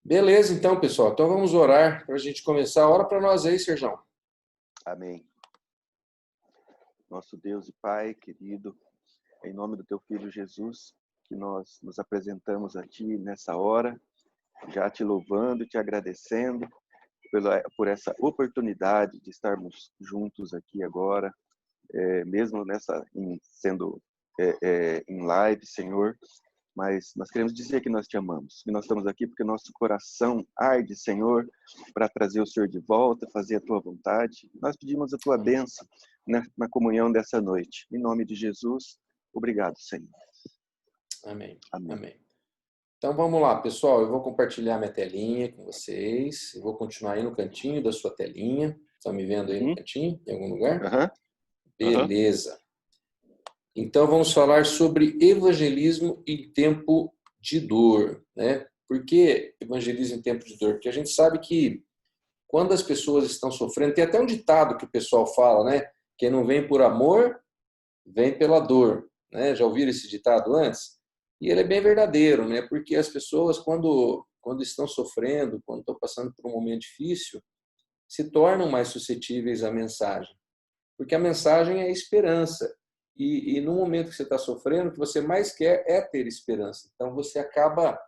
Beleza, então, pessoal. Então vamos orar para a gente começar. Ora para nós aí, Serjão. Amém. Nosso Deus e Pai querido, em nome do Teu Filho Jesus, que nós nos apresentamos a Ti nessa hora, já Te louvando e Te agradecendo por essa oportunidade de estarmos juntos aqui agora, mesmo sendo em live, Senhor, mas nós queremos dizer que nós Te amamos, que nós estamos aqui porque nosso coração arde, Senhor, para trazer o Senhor de volta, fazer a Tua vontade. Nós pedimos a Tua bênção na comunhão dessa noite. Em nome de Jesus, obrigado, Senhor. Amém. Amém. Amém. Então vamos lá, pessoal. Eu vou compartilhar minha telinha com vocês. Eu vou continuar aí no cantinho da sua telinha. Estão me vendo aí no cantinho, em algum lugar? Beleza. Então vamos falar sobre evangelismo em tempo de dor, né? Por que evangelismo em tempo de dor? Porque a gente sabe que quando as pessoas estão sofrendo, tem até um ditado que o pessoal fala, né? Quem não vem por amor, vem pela dor, né? Já ouviram esse ditado antes? E ele é bem verdadeiro, né? Porque as pessoas, quando estão sofrendo, quando estão passando por um momento difícil, se tornam mais suscetíveis à mensagem. Porque a mensagem é a esperança. E no momento que você está sofrendo, o que você mais quer é ter esperança. Então você acaba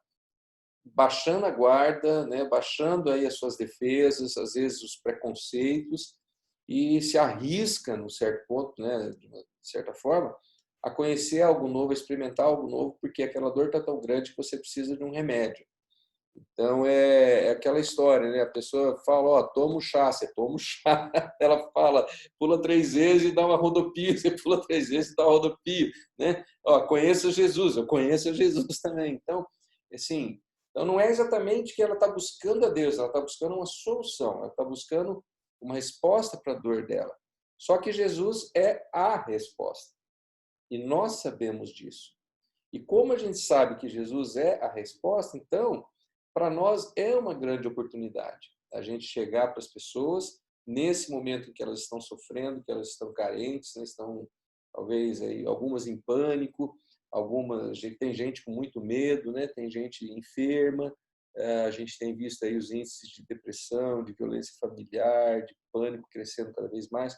baixando a guarda, né? Baixando aí as suas defesas, às vezes os preconceitos, e se arrisca, num certo ponto, né? De uma certa forma, a conhecer algo novo, a experimentar algo novo, porque aquela dor está tão grande que você precisa de um remédio. Então é aquela história, né? A pessoa fala, ó, toma o chá, você toma o chá. Ela fala, pula 3 vezes e dá uma rodopia, você pula 3 vezes e dá uma rodopia, né? Ó, conheça Jesus, eu conheço Jesus também. Então, assim, então não é exatamente que ela está buscando a Deus, ela está buscando uma solução, ela está buscando uma resposta para a dor dela. Só que Jesus é a resposta. E nós sabemos disso. E como a gente sabe que Jesus é a resposta, então, para nós é uma grande oportunidade a gente chegar para as pessoas nesse momento em que elas estão sofrendo, que elas estão carentes, né? Estão talvez aí algumas em pânico, algumas tem gente com muito medo, né? Tem gente enferma, a gente tem visto aí os índices de depressão, de violência familiar, de pânico crescendo cada vez mais.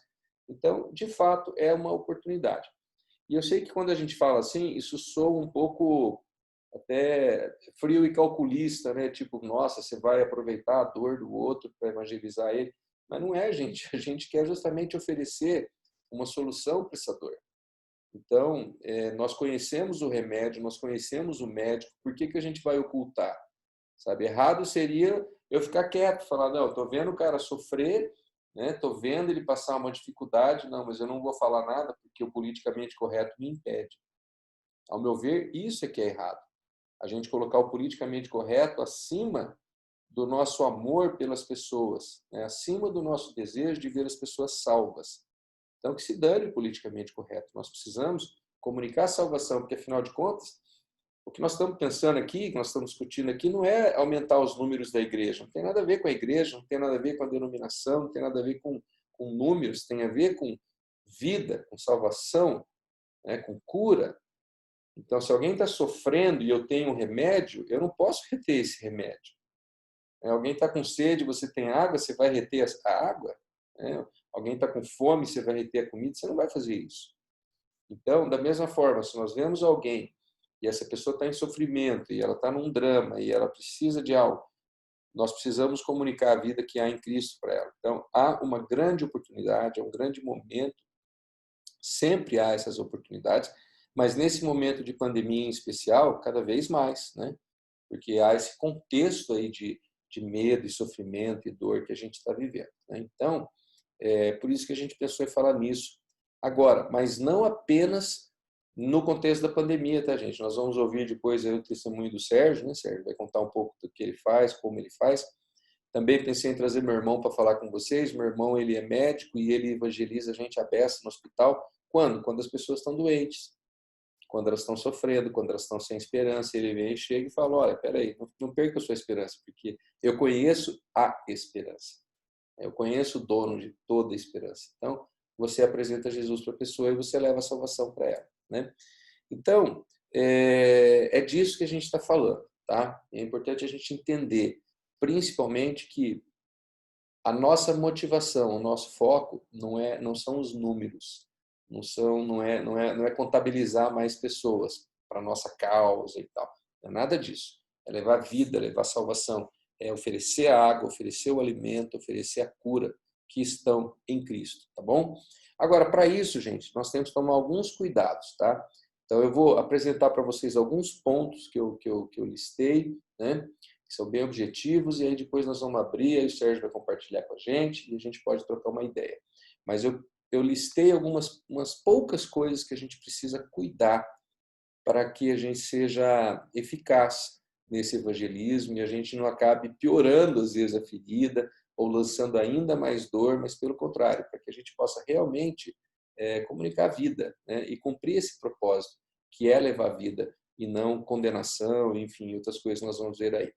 Então, de fato, é uma oportunidade. E eu sei que quando a gente fala assim, isso soa um pouco até frio e calculista, né? Tipo, nossa, você vai aproveitar a dor do outro para evangelizar ele. Mas não é, gente. A gente quer justamente oferecer uma solução para essa dor. Então, nós conhecemos o remédio, nós conhecemos o médico, por que a gente vai ocultar? Sabe? Errado seria eu ficar quieto, falar, não, estou vendo o cara sofrer, né? Estou vendo ele passar uma dificuldade, não, mas eu não vou falar nada porque o politicamente correto me impede. Ao meu ver, isso é que é errado. A gente colocar o politicamente correto acima do nosso amor pelas pessoas, né? Acima do nosso desejo de ver as pessoas salvas. Então, que se dane o politicamente correto. Nós precisamos comunicar a salvação, porque, afinal de contas, o que nós estamos pensando aqui, que nós estamos discutindo aqui, não é aumentar os números da igreja. Não tem nada a ver com a igreja, não tem nada a ver com a denominação, não tem nada a ver com números, tem a ver com vida, com salvação, né, com cura. Então, se alguém está sofrendo e eu tenho um remédio, eu não posso reter esse remédio. Alguém está com sede, você tem água, você vai reter a água? Alguém está com fome, você vai reter a comida? Você não vai fazer isso. Então, da mesma forma, se nós vemos alguém e essa pessoa está em sofrimento e ela está num drama e ela precisa de algo, nós precisamos comunicar a vida que há em Cristo para ela. Então, há uma grande oportunidade, é um grande momento, sempre há essas oportunidades, mas nesse momento de pandemia em especial, cada vez mais, né? Porque há esse contexto aí de medo e sofrimento e dor que a gente está vivendo, né? Então, é por isso que a gente pensou em falar nisso agora, mas não apenas no contexto da pandemia, tá, gente? Nós vamos ouvir depois aí o testemunho do Sérgio, né? Sérgio vai contar um pouco do que ele faz, como ele faz. Também pensei em trazer meu irmão para falar com vocês. Meu irmão, ele é médico e ele evangeliza a gente à beça no hospital. Quando? Quando as pessoas estão doentes, quando elas estão sofrendo, quando elas estão sem esperança. Ele vem, chega e fala, olha, peraí, não perca a sua esperança, porque eu conheço a esperança. Eu conheço o dono de toda a esperança. Então, você apresenta Jesus para a pessoa e você leva a salvação para ela, né? Então, é disso que a gente está falando, tá? É importante a gente entender principalmente que a nossa motivação, o nosso foco não são os números, não é contabilizar mais pessoas para nossa causa e tal. Não é nada disso. É levar vida, levar salvação, é oferecer a água, oferecer o alimento, oferecer a cura que estão em Cristo, tá bom? Agora, para isso, gente, nós temos que tomar alguns cuidados, tá? Então, eu vou apresentar para vocês alguns pontos que eu listei, né? Que são bem objetivos, e aí depois nós vamos abrir, aí o Sérgio vai compartilhar com a gente, e a gente pode trocar uma ideia. Mas eu listei umas poucas coisas que a gente precisa cuidar para que a gente seja eficaz nesse evangelismo e a gente não acabe piorando, às vezes, a ferida ou lançando ainda mais dor, mas pelo contrário, para que a gente possa realmente comunicar a vida, né? E cumprir esse propósito, que é levar vida e não condenação, enfim, outras coisas que nós vamos ver aí.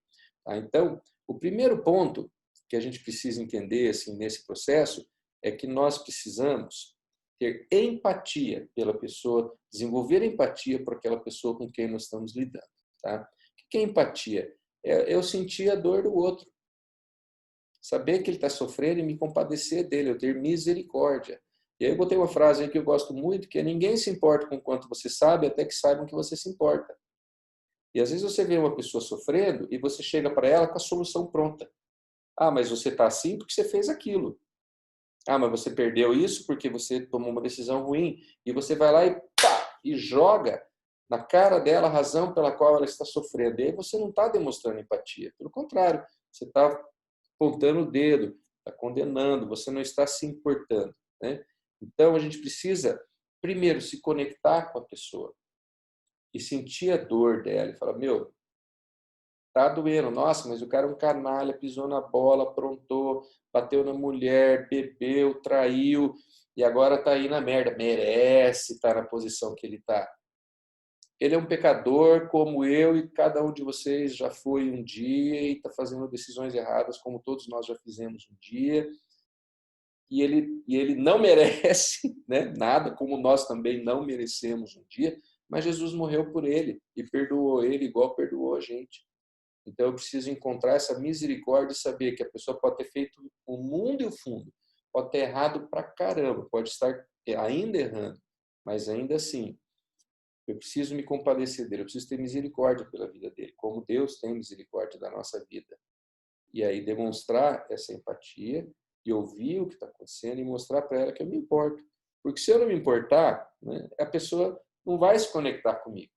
Tá? Então, o primeiro ponto que a gente precisa entender assim, nesse processo é que nós precisamos ter empatia pela pessoa, desenvolver empatia por aquela pessoa com quem nós estamos lidando. Tá? O que é empatia? É eu sentir a dor do outro. Saber que ele está sofrendo e me compadecer dele, eu ter misericórdia. E aí eu botei uma frase aí que eu gosto muito, que é: ninguém se importa com quanto você sabe, até que saibam que você se importa. E às vezes você vê uma pessoa sofrendo e você chega para ela com a solução pronta. Ah, mas você está assim porque você fez aquilo. Ah, mas você perdeu isso porque você tomou uma decisão ruim. E você vai lá e pá, e joga na cara dela a razão pela qual ela está sofrendo. E aí você não está demonstrando empatia. Pelo contrário, você está apontando o dedo, está condenando, você não está se importando, né? Então, a gente precisa, primeiro, se conectar com a pessoa e sentir a dor dela e falar: meu, tá doendo, nossa, mas o cara é um canalha, pisou na bola, aprontou, bateu na mulher, bebeu, traiu e agora tá aí na merda, merece estar na posição que ele tá. Ele é um pecador como eu e cada um de vocês já foi um dia e está fazendo decisões erradas como todos nós já fizemos um dia. E ele não merece, né, nada, como nós também não merecemos um dia, mas Jesus morreu por ele e perdoou ele igual perdoou a gente. Então eu preciso encontrar essa misericórdia e saber que a pessoa pode ter feito o mundo e o fundo, pode ter errado pra caramba, pode estar ainda errando, mas ainda assim, eu preciso me compadecer dele, eu preciso ter misericórdia pela vida dele, como Deus tem misericórdia da nossa vida. E aí demonstrar essa empatia e ouvir o que está acontecendo e mostrar para ela que eu me importo. Porque se eu não me importar, né, a pessoa não vai se conectar comigo.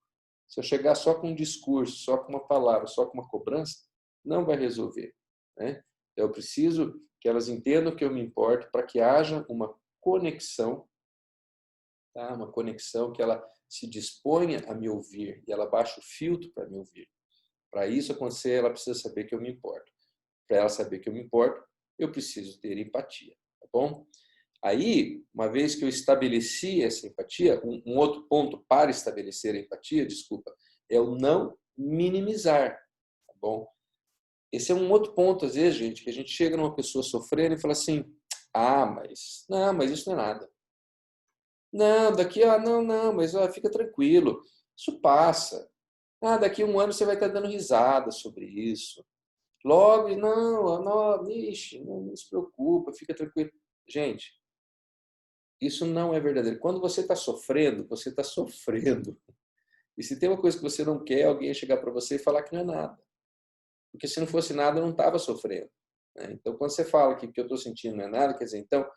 Se eu chegar só com um discurso, só com uma palavra, só com uma cobrança, não vai resolver, né? Eu preciso que elas entendam que eu me importo para que haja uma conexão, tá? Uma conexão que ela se disponha a me ouvir e ela baixa o filtro para me ouvir. Para isso acontecer, ela precisa saber que eu me importo. Para ela saber que eu me importo, eu preciso ter empatia, tá bom? Aí, uma vez que eu estabeleci essa empatia, um outro ponto para estabelecer a empatia, desculpa, é o não minimizar, tá bom? Esse é um outro ponto, às vezes, gente, que a gente chega numa pessoa sofrendo e fala assim: ah, mas isso não é nada. Não, daqui, não, mas fica tranquilo, isso passa. Ah, daqui a um ano você vai estar dando risada sobre isso. Logo, ixi, não se preocupa, fica tranquilo. Gente, isso não é verdadeiro. Quando você está sofrendo, você está sofrendo. E se tem uma coisa que você não quer, alguém chegar para você e falar que não é nada. Porque se não fosse nada, eu não estava sofrendo, né? Então, quando você fala que o que eu estou sentindo não é nada, quer dizer, então,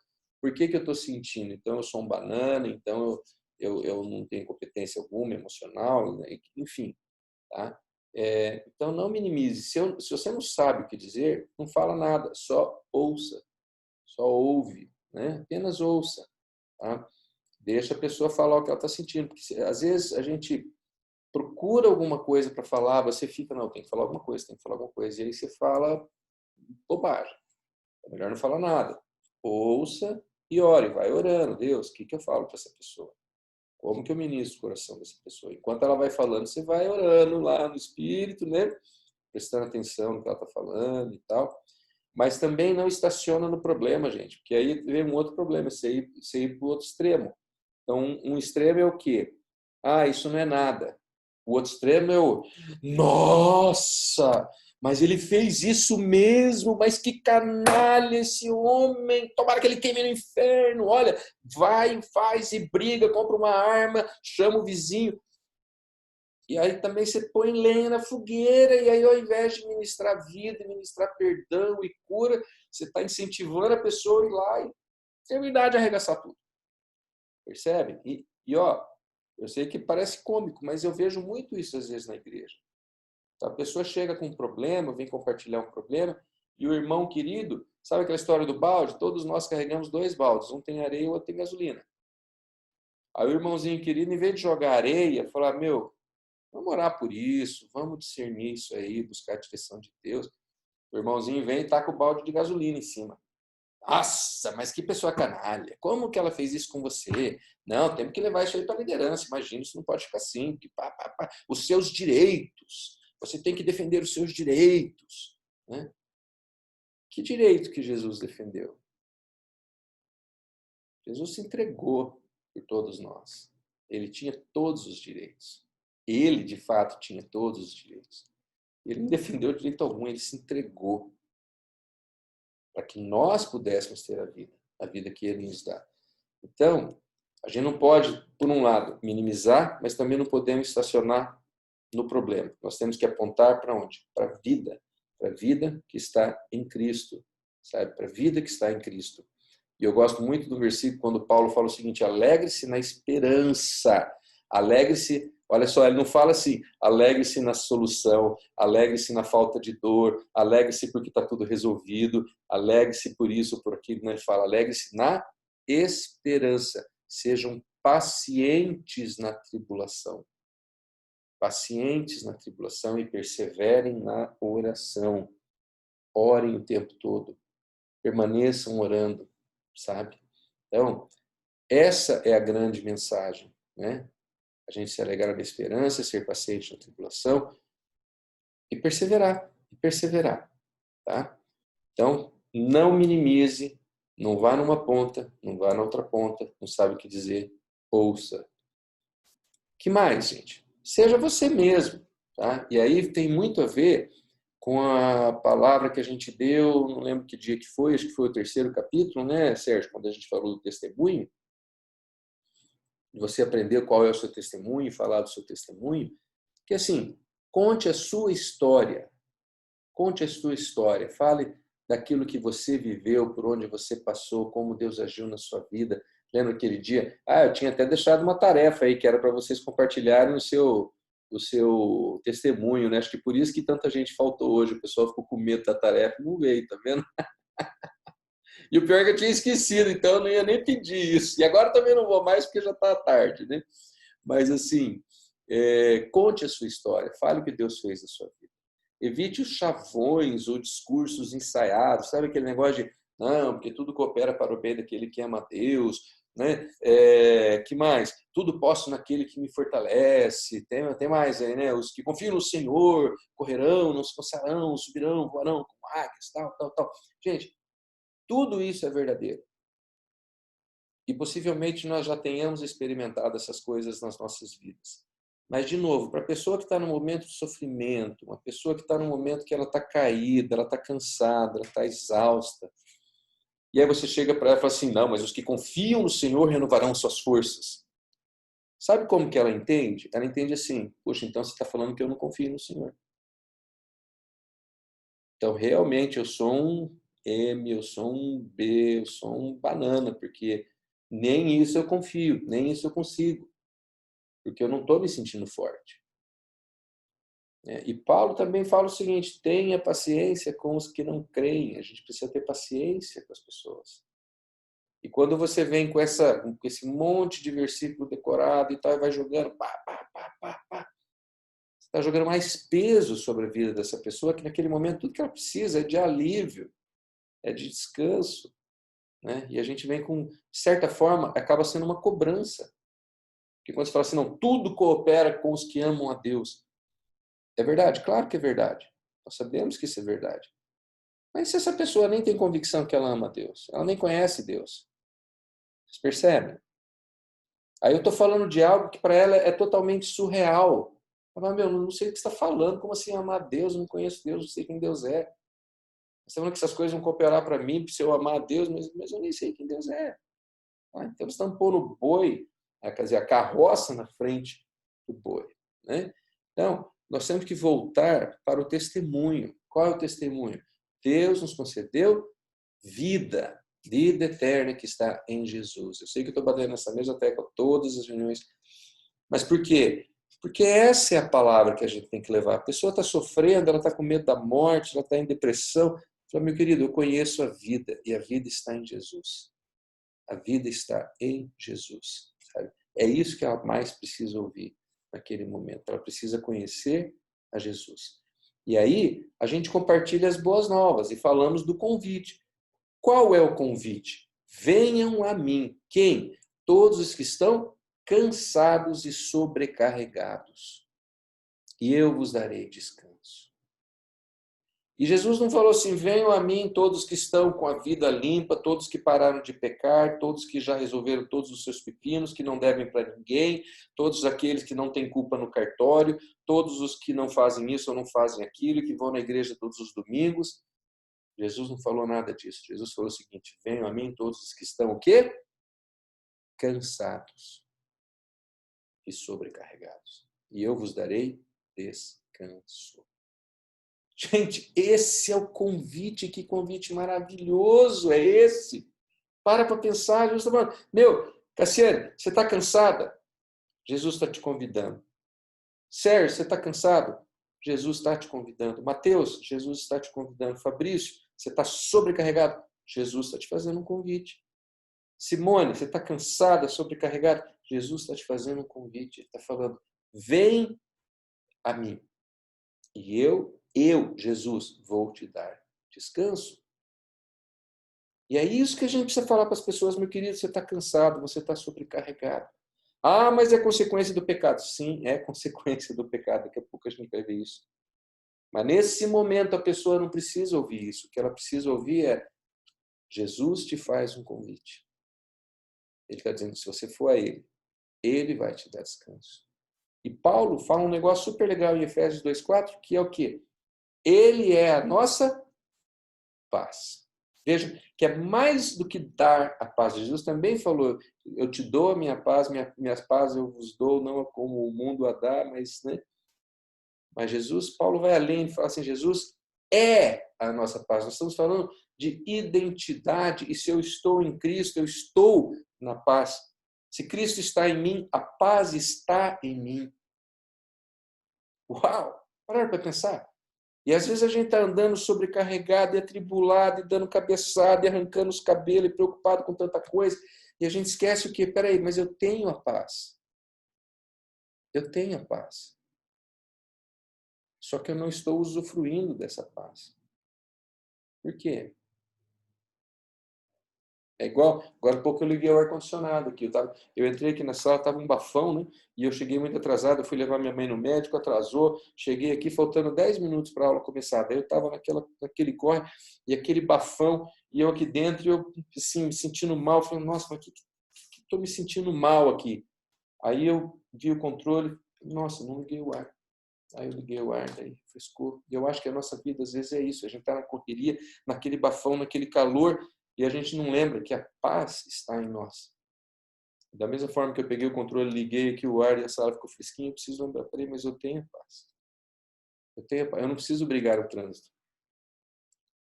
por que eu estou sentindo? Então, eu sou um banana, então eu não tenho competência alguma emocional, né? Enfim, tá? Então, não minimize. Se você não sabe o que dizer, não fala nada, só ouça, só ouve, né? Apenas ouça, tá? Deixa a pessoa falar o que ela está sentindo, porque às vezes a gente procura alguma coisa para falar, você fica, não, tem que falar alguma coisa, tem que falar alguma coisa, e aí você fala bobagem. É melhor não falar nada. Ouça e ore, vai orando. Deus, o que eu falo para essa pessoa? Como que eu ministro o coração dessa pessoa? Enquanto ela vai falando, você vai orando lá no Espírito, né? Prestando atenção no que ela está falando e tal. Mas também não estaciona no problema, gente, porque aí vem um outro problema, você ir para o outro extremo. Então, um extremo é o quê? Ah, isso não é nada. O outro extremo é o nossa, Mas ele fez isso mesmo, mas que canalha esse homem, tomara que ele queime no inferno, olha, vai, faz e briga, compra uma arma, chama o vizinho. E aí também você põe lenha na fogueira, e aí ao invés de ministrar vida, ministrar perdão e cura, você está incentivando a pessoa a ir lá e terminar de arregaçar tudo. Percebe? E ó, eu sei que parece cômico, mas eu vejo muito isso às vezes na igreja. A pessoa chega com um problema, vem compartilhar um problema, e o irmão querido, sabe aquela história do balde? Todos nós carregamos 2 baldes, um tem areia e o outro tem gasolina. Aí o irmãozinho querido, em vez de jogar areia, falar, meu, vamos orar por isso, vamos discernir isso aí, buscar a direção de Deus. O irmãozinho vem e taca o balde de gasolina em cima. Nossa, mas que pessoa canalha. Como que ela fez isso com você? Não, temos que levar isso aí para a liderança. Imagina, isso não pode ficar assim. Os seus direitos. Você tem que defender os seus direitos. Né? Que direito que Jesus defendeu? Jesus se entregou por todos nós. Ele tinha todos os direitos. Ele, de fato, tinha todos os direitos. Ele não defendeu direito algum, ele se entregou para que nós pudéssemos ter a vida que ele nos dá. Então, a gente não pode, por um lado, minimizar, mas também não podemos estacionar no problema. Nós temos que apontar para onde? Para a vida que está em Cristo, sabe? Para a vida que está em Cristo. E eu gosto muito do versículo quando Paulo fala o seguinte: alegre-se na esperança. Alegre-se, olha só, ele não fala assim, alegre-se na solução, alegre-se na falta de dor, alegre-se porque está tudo resolvido, alegre-se por isso, por aquilo. Não, ele fala, alegre-se na esperança. Sejam pacientes na tribulação. Pacientes na tribulação e perseverem na oração. Orem o tempo todo. Permaneçam orando, sabe? Então, essa é a grande mensagem, né? A gente se alegrar na esperança, ser paciente na tribulação e perseverar, tá? Então, não minimize, não vá numa ponta, não vá na outra ponta, não sabe o que dizer, ouça. Que mais, gente? Seja você mesmo, tá? E aí tem muito a ver com a palavra que a gente deu, não lembro que dia que foi, acho que foi o 3º capítulo, né, Sérgio, quando a gente falou do testemunho. Você aprender qual é o seu testemunho, falar do seu testemunho, que assim, conte a sua história. Conte a sua história, fale daquilo que você viveu, por onde você passou, como Deus agiu na sua vida. Lembra aquele dia? Eu tinha até deixado uma tarefa aí, que era para vocês compartilharem o seu testemunho, né? Acho que por isso que tanta gente faltou hoje, o pessoal ficou com medo da tarefa e não veio, tá vendo? E o pior é que eu tinha esquecido, então eu não ia nem pedir isso. E agora também não vou mais porque já está tarde, né? Mas assim, conte a sua história, fale o que Deus fez na sua vida. Evite os chavões ou discursos ensaiados, sabe aquele negócio de não, porque tudo coopera para o bem daquele que ama a Deus, né? Que mais? Tudo posso naquele que me fortalece. Tem mais aí, né? Os que confiam no Senhor correrão, não se cansarão, subirão, voarão como águias, tal. Gente, tudo isso é verdadeiro. E possivelmente nós já tenhamos experimentado essas coisas nas nossas vidas. Mas, de novo, para a pessoa que está no momento de sofrimento, uma pessoa que está no momento que ela está caída, ela está cansada, ela está exausta, e aí você chega para ela e fala assim, não, mas os que confiam no Senhor renovarão suas forças. Sabe como que ela entende? Ela entende assim, poxa, então você está falando que eu não confio no Senhor. Então, realmente, eu sou um M, eu sou um B, eu sou um banana, porque nem isso eu confio, nem isso eu consigo, porque eu não estou me sentindo forte. E Paulo também fala o seguinte, tenha paciência com os que não creem, a gente precisa ter paciência com as pessoas. E quando você vem com esse monte de versículo decorado e tal, e vai jogando, você está jogando mais peso sobre a vida dessa pessoa, que naquele momento tudo que ela precisa é de alívio, é de descanso. Né? E a gente vem com, de certa forma, acaba sendo uma cobrança. Porque quando você fala assim, não, tudo coopera com os que amam a Deus. É verdade? Claro que é verdade. Nós sabemos que isso é verdade. Mas se essa pessoa nem tem convicção que ela ama a Deus, ela nem conhece Deus, vocês percebem? Aí eu estou falando de algo que para ela é totalmente surreal. Fala, meu, não sei o que você está falando, como assim amar Deus? Eu não conheço Deus, não sei quem Deus é. Você está falando que essas coisas vão cooperar para mim, para eu amar a Deus, mas eu nem sei quem Deus é. Então, eles estão pondo o boi, quer dizer, a carroça na frente do boi. Né? Então, nós temos que voltar para o testemunho. Qual é o testemunho? Deus nos concedeu vida, vida eterna que está em Jesus. Eu sei que eu estou batendo nessa mesma tecla todas as reuniões, mas por quê? Porque essa é a palavra que a gente tem que levar. A pessoa está sofrendo, ela está com medo da morte, ela está em depressão. Fala, meu querido, eu conheço a vida e a vida está em Jesus. A vida está em Jesus. Sabe? É isso que ela mais precisa ouvir naquele momento. Ela precisa conhecer a Jesus. E aí, a gente compartilha as boas novas e falamos do convite. Qual é o convite? Venham a mim. Quem? Todos os que estão cansados e sobrecarregados, e eu vos darei descanso. E Jesus não falou assim, venham a mim todos que estão com a vida limpa, todos que pararam de pecar, todos que já resolveram todos os seus pepinos, que não devem para ninguém, todos aqueles que não têm culpa no cartório, todos os que não fazem isso ou não fazem aquilo, que vão na igreja todos os domingos. Jesus não falou nada disso. Jesus falou o seguinte, venham a mim todos os que estão o quê? Cansados e sobrecarregados, e eu vos darei descanso. Gente, esse é o convite, que convite maravilhoso é esse. Para pensar, Jesus está falando, meu, Cassiane, você está cansada? Jesus está te convidando. Sérgio, você está cansado? Jesus está te convidando. Mateus, Jesus está te convidando. Fabrício, você está sobrecarregado? Jesus está te fazendo um convite. Simone, você está cansada, sobrecarregada? Jesus está te fazendo um convite. Ele está falando, vem a mim. E eu, Jesus, vou te dar descanso. E é isso que a gente precisa falar para as pessoas, meu querido, você está cansado, você está sobrecarregado. Ah, mas é consequência do pecado. Sim, é consequência do pecado. Daqui a pouco a gente vai ver isso. Mas nesse momento a pessoa não precisa ouvir isso. O que ela precisa ouvir é, Jesus te faz um convite. Ele está dizendo que se você for a Ele vai te dar descanso. E Paulo fala um negócio super legal em Efésios 2,4, que é o quê? Ele é a nossa paz. Veja, que é mais do que dar a paz. Jesus também falou, eu te dou a minha paz, minhas paz eu vos dou, não como o mundo a dá, mas, né? Mas Jesus, Paulo vai além e fala assim, Jesus é a nossa paz. Nós estamos falando de identidade, e se eu estou em Cristo, eu estou na paz. Se Cristo está em mim, a paz está em mim. Uau! Pararam para pensar? E às vezes a gente está andando sobrecarregado e atribulado, e dando cabeçada, e arrancando os cabelos, e preocupado com tanta coisa, e a gente esquece o quê? Peraí, mas eu tenho a paz. Eu tenho a paz. Só que eu não estou usufruindo dessa paz. Por quê? É igual, agora há pouco eu liguei o ar-condicionado aqui. Eu entrei aqui na sala, estava um bafão, né? E eu cheguei muito atrasado, eu fui levar minha mãe no médico, atrasou, cheguei aqui faltando 10 minutos para a aula começar. Daí eu estava naquele corre, e aquele bafão, e eu aqui dentro, e eu assim, me sentindo mal, falando, nossa, mas que estou me sentindo mal aqui? Aí eu vi o controle, nossa, não liguei o ar. Aí eu liguei o ar, daí frescou. E eu acho que a nossa vida às vezes é isso, a gente está na correria, naquele bafão, naquele calor, e a gente não lembra que a paz está em nós. Da mesma forma que eu peguei o controle, liguei aqui o ar e a sala ficou fresquinha, eu preciso lembrar, peraí, mas eu tenho paz. Eu tenho paz. Eu não preciso brigar o trânsito.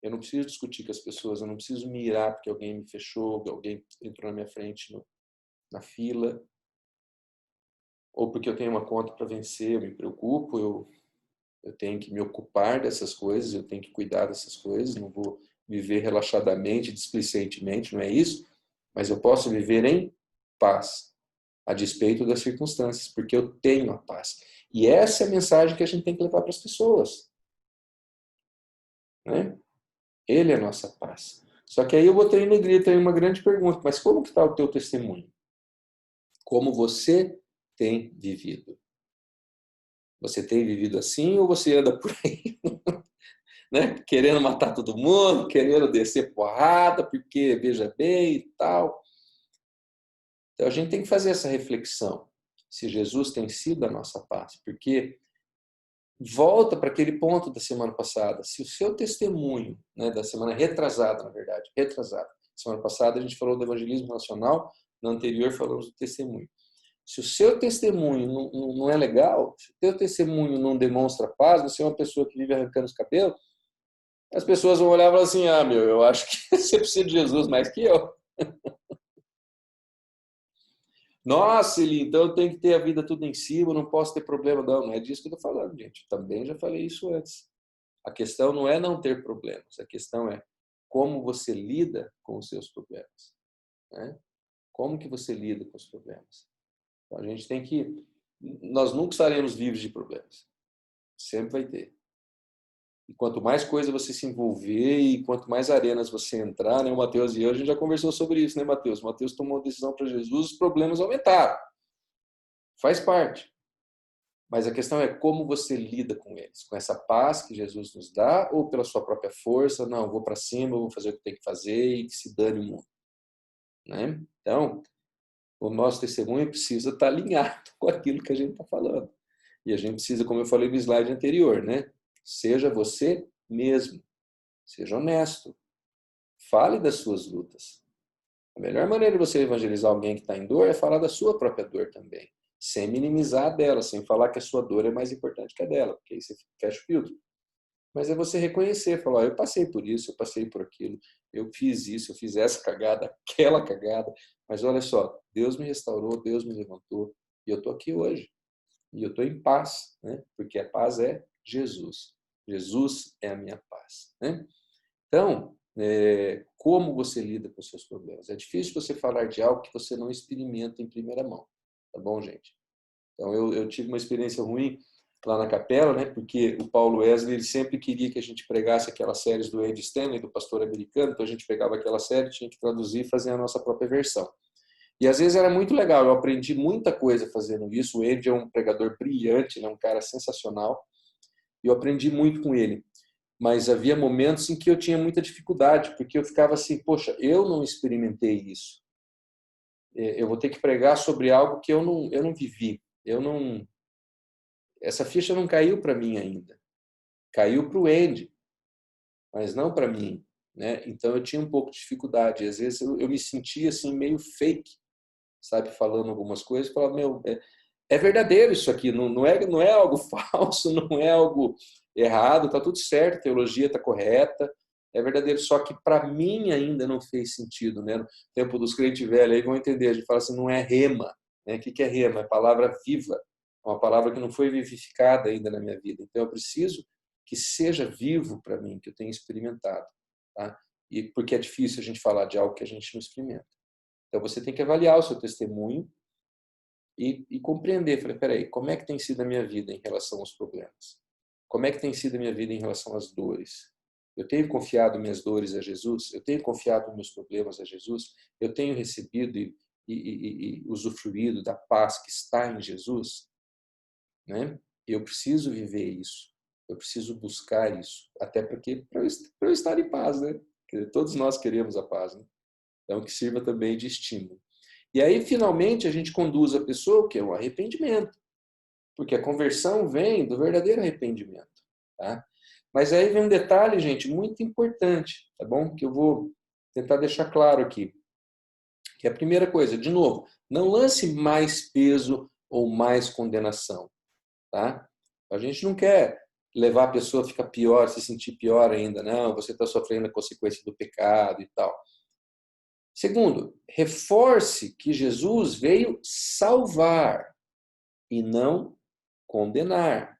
Eu não preciso discutir com as pessoas, eu não preciso me irar porque alguém me fechou, alguém entrou na minha frente na fila, ou porque eu tenho uma conta para vencer, eu me preocupo, eu tenho que me ocupar dessas coisas, eu tenho que cuidar dessas coisas, não vou viver relaxadamente, displicentemente, não é isso, mas eu posso viver em paz, a despeito das circunstâncias, porque eu tenho a paz. E essa é a mensagem que a gente tem que levar para as pessoas. Né? Ele é a nossa paz. Só que aí eu botei em negrito aí uma grande pergunta, mas como que está o teu testemunho? Como você tem vivido? Você tem vivido assim ou você anda por aí, né? Querendo matar todo mundo, querendo descer porrada, porque veja bem e tal? Então a gente tem que fazer essa reflexão. Se Jesus tem sido a nossa paz, porque volta para aquele ponto da semana passada. Se o seu testemunho, né, da semana retrasada, na verdade, retrasada. Semana passada a gente falou do evangelismo nacional, na anterior falamos do testemunho. Se o seu testemunho não é legal, se o seu testemunho não demonstra paz, você é uma pessoa que vive arrancando os cabelos, as pessoas vão olhar e falar assim, eu acho que você precisa de Jesus mais que eu. Nossa, Eli, então eu tenho que ter a vida tudo em cima, não posso ter problema. Não é disso que eu estou falando, gente. Eu também já falei isso antes. A questão não é não ter problemas, a questão é como você lida com os seus problemas. Né? Como que você lida com os problemas? Então, a gente tem que... Nós nunca estaremos livres de problemas. Sempre vai ter. E quanto mais coisa você se envolver e quanto mais arenas você entrar, né? O Mateus e eu, a gente já conversou sobre isso, né, Mateus? O Mateus tomou uma decisão para Jesus, os problemas aumentaram. Faz parte. Mas a questão é como você lida com eles. Com essa paz que Jesus nos dá ou pela sua própria força? Não, vou para cima, vou fazer o que tem que fazer e que se dane o mundo. Né? Então, o nosso testemunho precisa estar alinhado com aquilo que a gente está falando. E a gente precisa, como eu falei no slide anterior, né? Seja você mesmo. Seja honesto. Fale das suas lutas. A melhor maneira de você evangelizar alguém que está em dor é falar da sua própria dor também. Sem minimizar a dela, sem falar que a sua dor é mais importante que a dela, porque aí você fecha o filtro. Mas é você reconhecer, falar, eu passei por isso, eu passei por aquilo, eu fiz isso, eu fiz essa cagada, aquela cagada, mas olha só, Deus me restaurou, Deus me levantou, e eu estou aqui hoje. E eu estou em paz, né? Porque a paz é Jesus. Jesus é a minha paz. Né? Então, como você lida com os seus problemas? É difícil você falar de algo que você não experimenta em primeira mão. Tá bom, gente? Então, eu tive uma experiência ruim lá na capela, né? Porque o Paulo Wesley ele sempre queria que a gente pregasse aquelas séries do Andy Stanley, do pastor americano, então a gente pegava aquela série, tinha que traduzir e fazer a nossa própria versão. E às vezes era muito legal, eu aprendi muita coisa fazendo isso. O Andy é um pregador brilhante, né? Um cara sensacional, e eu aprendi muito com ele. Mas havia momentos em que eu tinha muita dificuldade, porque eu ficava assim, poxa, eu não experimentei isso. Eu vou ter que pregar sobre algo que eu não vivi. Essa ficha não caiu para mim ainda. Caiu para o Andy, mas não para mim. Né? Então eu tinha um pouco de dificuldade. Às vezes eu me sentia assim meio fake, sabe, falando algumas coisas, falava, meu, é verdadeiro isso aqui, não é algo falso, não é algo errado, está tudo certo, a teologia está correta, é verdadeiro, só que para mim ainda não fez sentido. Né? No tempo dos crentes velhos, aí vão entender, a gente fala assim, não é rema. Né? O que é rema? É palavra viva, é uma palavra que não foi vivificada ainda na minha vida. Então eu preciso que seja vivo para mim, que eu tenha experimentado. Tá? E porque é difícil a gente falar de algo que a gente não experimenta. Então você tem que avaliar o seu testemunho e compreender. Falei, peraí, como é que tem sido a minha vida em relação aos problemas? Como é que tem sido a minha vida em relação às dores? Eu tenho confiado minhas dores a Jesus? Eu tenho confiado meus problemas a Jesus? Eu tenho recebido e usufruído da paz que está em Jesus? Né? Eu preciso viver isso. Eu preciso buscar isso. Até porque para eu estar em paz, né? Porque todos nós queremos a paz, né? Então, que sirva também de estímulo. E aí, finalmente, a gente conduz a pessoa que é o arrependimento. Porque a conversão vem do verdadeiro arrependimento. Tá? Mas aí vem um detalhe, gente, muito importante, tá bom? Que eu vou tentar deixar claro aqui. Que é a primeira coisa, de novo, não lance mais peso ou mais condenação. Tá? A gente não quer levar a pessoa a ficar pior, se sentir pior ainda. Não, você está sofrendo a consequência do pecado e tal. Segundo, reforce que Jesus veio salvar e não condenar.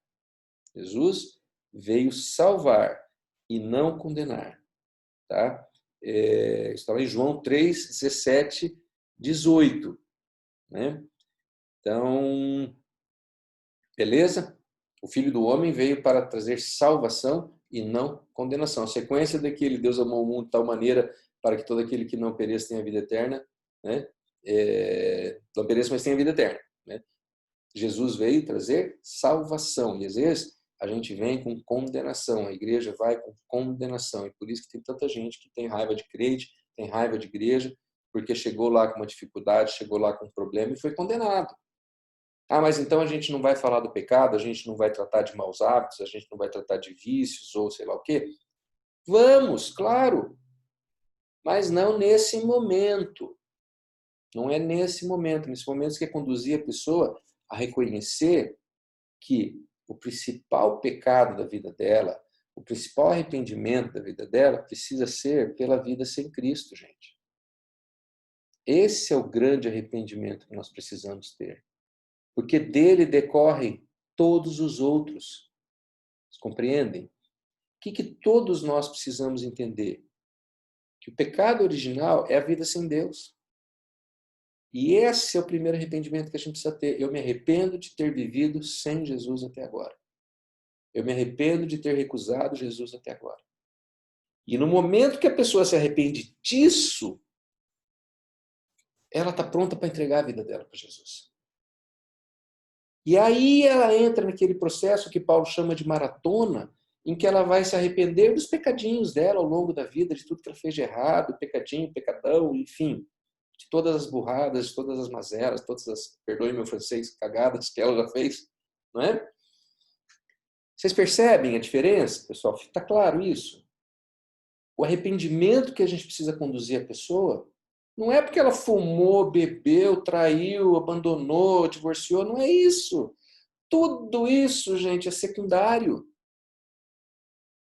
Jesus veio salvar e não condenar. Tá? Está em João 3, 17, 18. Né? Então, beleza? O Filho do Homem veio para trazer salvação e não condenação. A sequência daquele Deus amou o mundo de tal maneira para que todo aquele que não pereça tenha vida eterna, né? Não pereça, mas tenha vida eterna. Né? Jesus veio trazer salvação. E às vezes a gente vem com condenação. A igreja vai com condenação. E por isso que tem tanta gente que tem raiva de crente, tem raiva de igreja, porque chegou lá com uma dificuldade, chegou lá com um problema e foi condenado. Ah, mas então a gente não vai falar do pecado, a gente não vai tratar de maus hábitos, a gente não vai tratar de vícios ou sei lá o quê? Vamos, claro, mas não nesse momento. Não é nesse momento. Nesse momento você quer conduzir a pessoa a reconhecer que o principal pecado da vida dela, o principal arrependimento da vida dela precisa ser pela vida sem Cristo, gente. Esse é o grande arrependimento que nós precisamos ter. Porque dele decorrem todos os outros. Vocês compreendem? O que todos nós precisamos entender? Que o pecado original é a vida sem Deus. E esse é o primeiro arrependimento que a gente precisa ter. Eu me arrependo de ter vivido sem Jesus até agora. Eu me arrependo de ter recusado Jesus até agora. E no momento que a pessoa se arrepende disso, ela está pronta para entregar a vida dela para Jesus. E aí ela entra naquele processo que Paulo chama de maratona, em que ela vai se arrepender dos pecadinhos dela ao longo da vida, de tudo que ela fez de errado, pecadinho, pecadão, enfim, de todas as burradas, de todas as mazelas, todas as, perdoe meu francês, cagadas que ela já fez, não é? Vocês percebem a diferença, pessoal? Está claro isso? O arrependimento que a gente precisa conduzir a pessoa não é porque ela fumou, bebeu, traiu, abandonou, divorciou, não é isso. Tudo isso, gente, é secundário.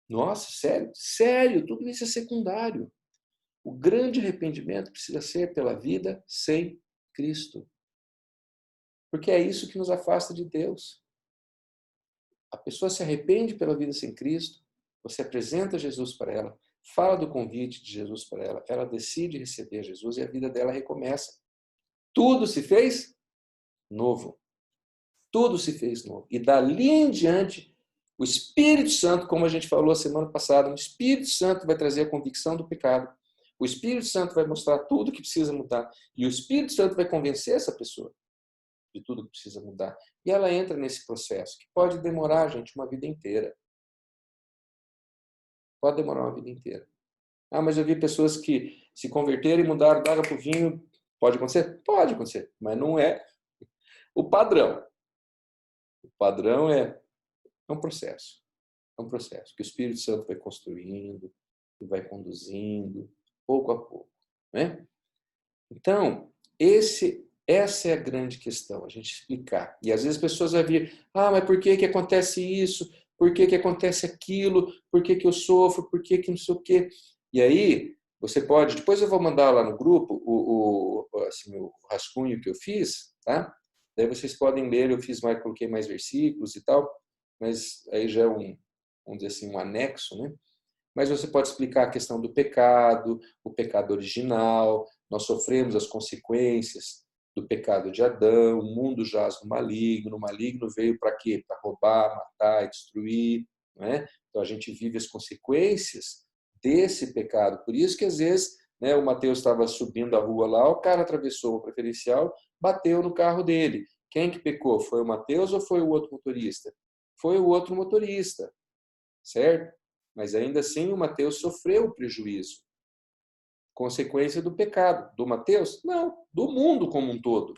Nossa, sério? Sério, tudo isso é secundário. O grande arrependimento precisa ser pela vida sem Cristo. Porque é isso que nos afasta de Deus. A pessoa se arrepende pela vida sem Cristo, você apresenta Jesus para ela, fala do convite de Jesus para ela, ela decide receber Jesus e a vida dela recomeça. Tudo se fez novo. Tudo se fez novo. E dali em diante, o Espírito Santo, como a gente falou a semana passada, o Espírito Santo vai trazer a convicção do pecado. O Espírito Santo vai mostrar tudo que precisa mudar. E o Espírito Santo vai convencer essa pessoa de tudo que precisa mudar. E ela entra nesse processo, que pode demorar, gente, uma vida inteira. Pode demorar uma vida inteira. Ah, mas eu vi pessoas que se converteram e mudaram da água para o vinho. Pode acontecer? Pode acontecer, mas não é o padrão. O padrão é um processo. É um processo que o Espírito Santo vai construindo, e vai conduzindo, pouco a pouco. Né? Então, essa é a grande questão, a gente explicar. E às vezes as pessoas vão vir, ah, mas por que acontece isso? Por que acontece aquilo? Por que eu sofro? Por que não sei o quê? E aí, você pode, depois eu vou mandar lá no grupo assim, o rascunho que eu fiz, tá? Daí vocês podem ler, eu fiz mais, coloquei mais versículos e tal, mas aí já é vamos dizer assim, um anexo, né? Mas você pode explicar a questão do pecado, o pecado original, nós sofremos as consequências do pecado de Adão, o mundo jaz no maligno, o maligno veio para quê? Para roubar, matar e destruir, né? Então a gente vive as consequências desse pecado. Por isso que às vezes, né, o Mateus estava subindo a rua lá, o cara atravessou o preferencial, bateu no carro dele. Quem que pecou? Foi o Mateus ou foi o outro motorista? Foi o outro motorista, certo? Mas ainda assim o Mateus sofreu o prejuízo. Consequência do pecado. Do Mateus? Não, do mundo como um todo.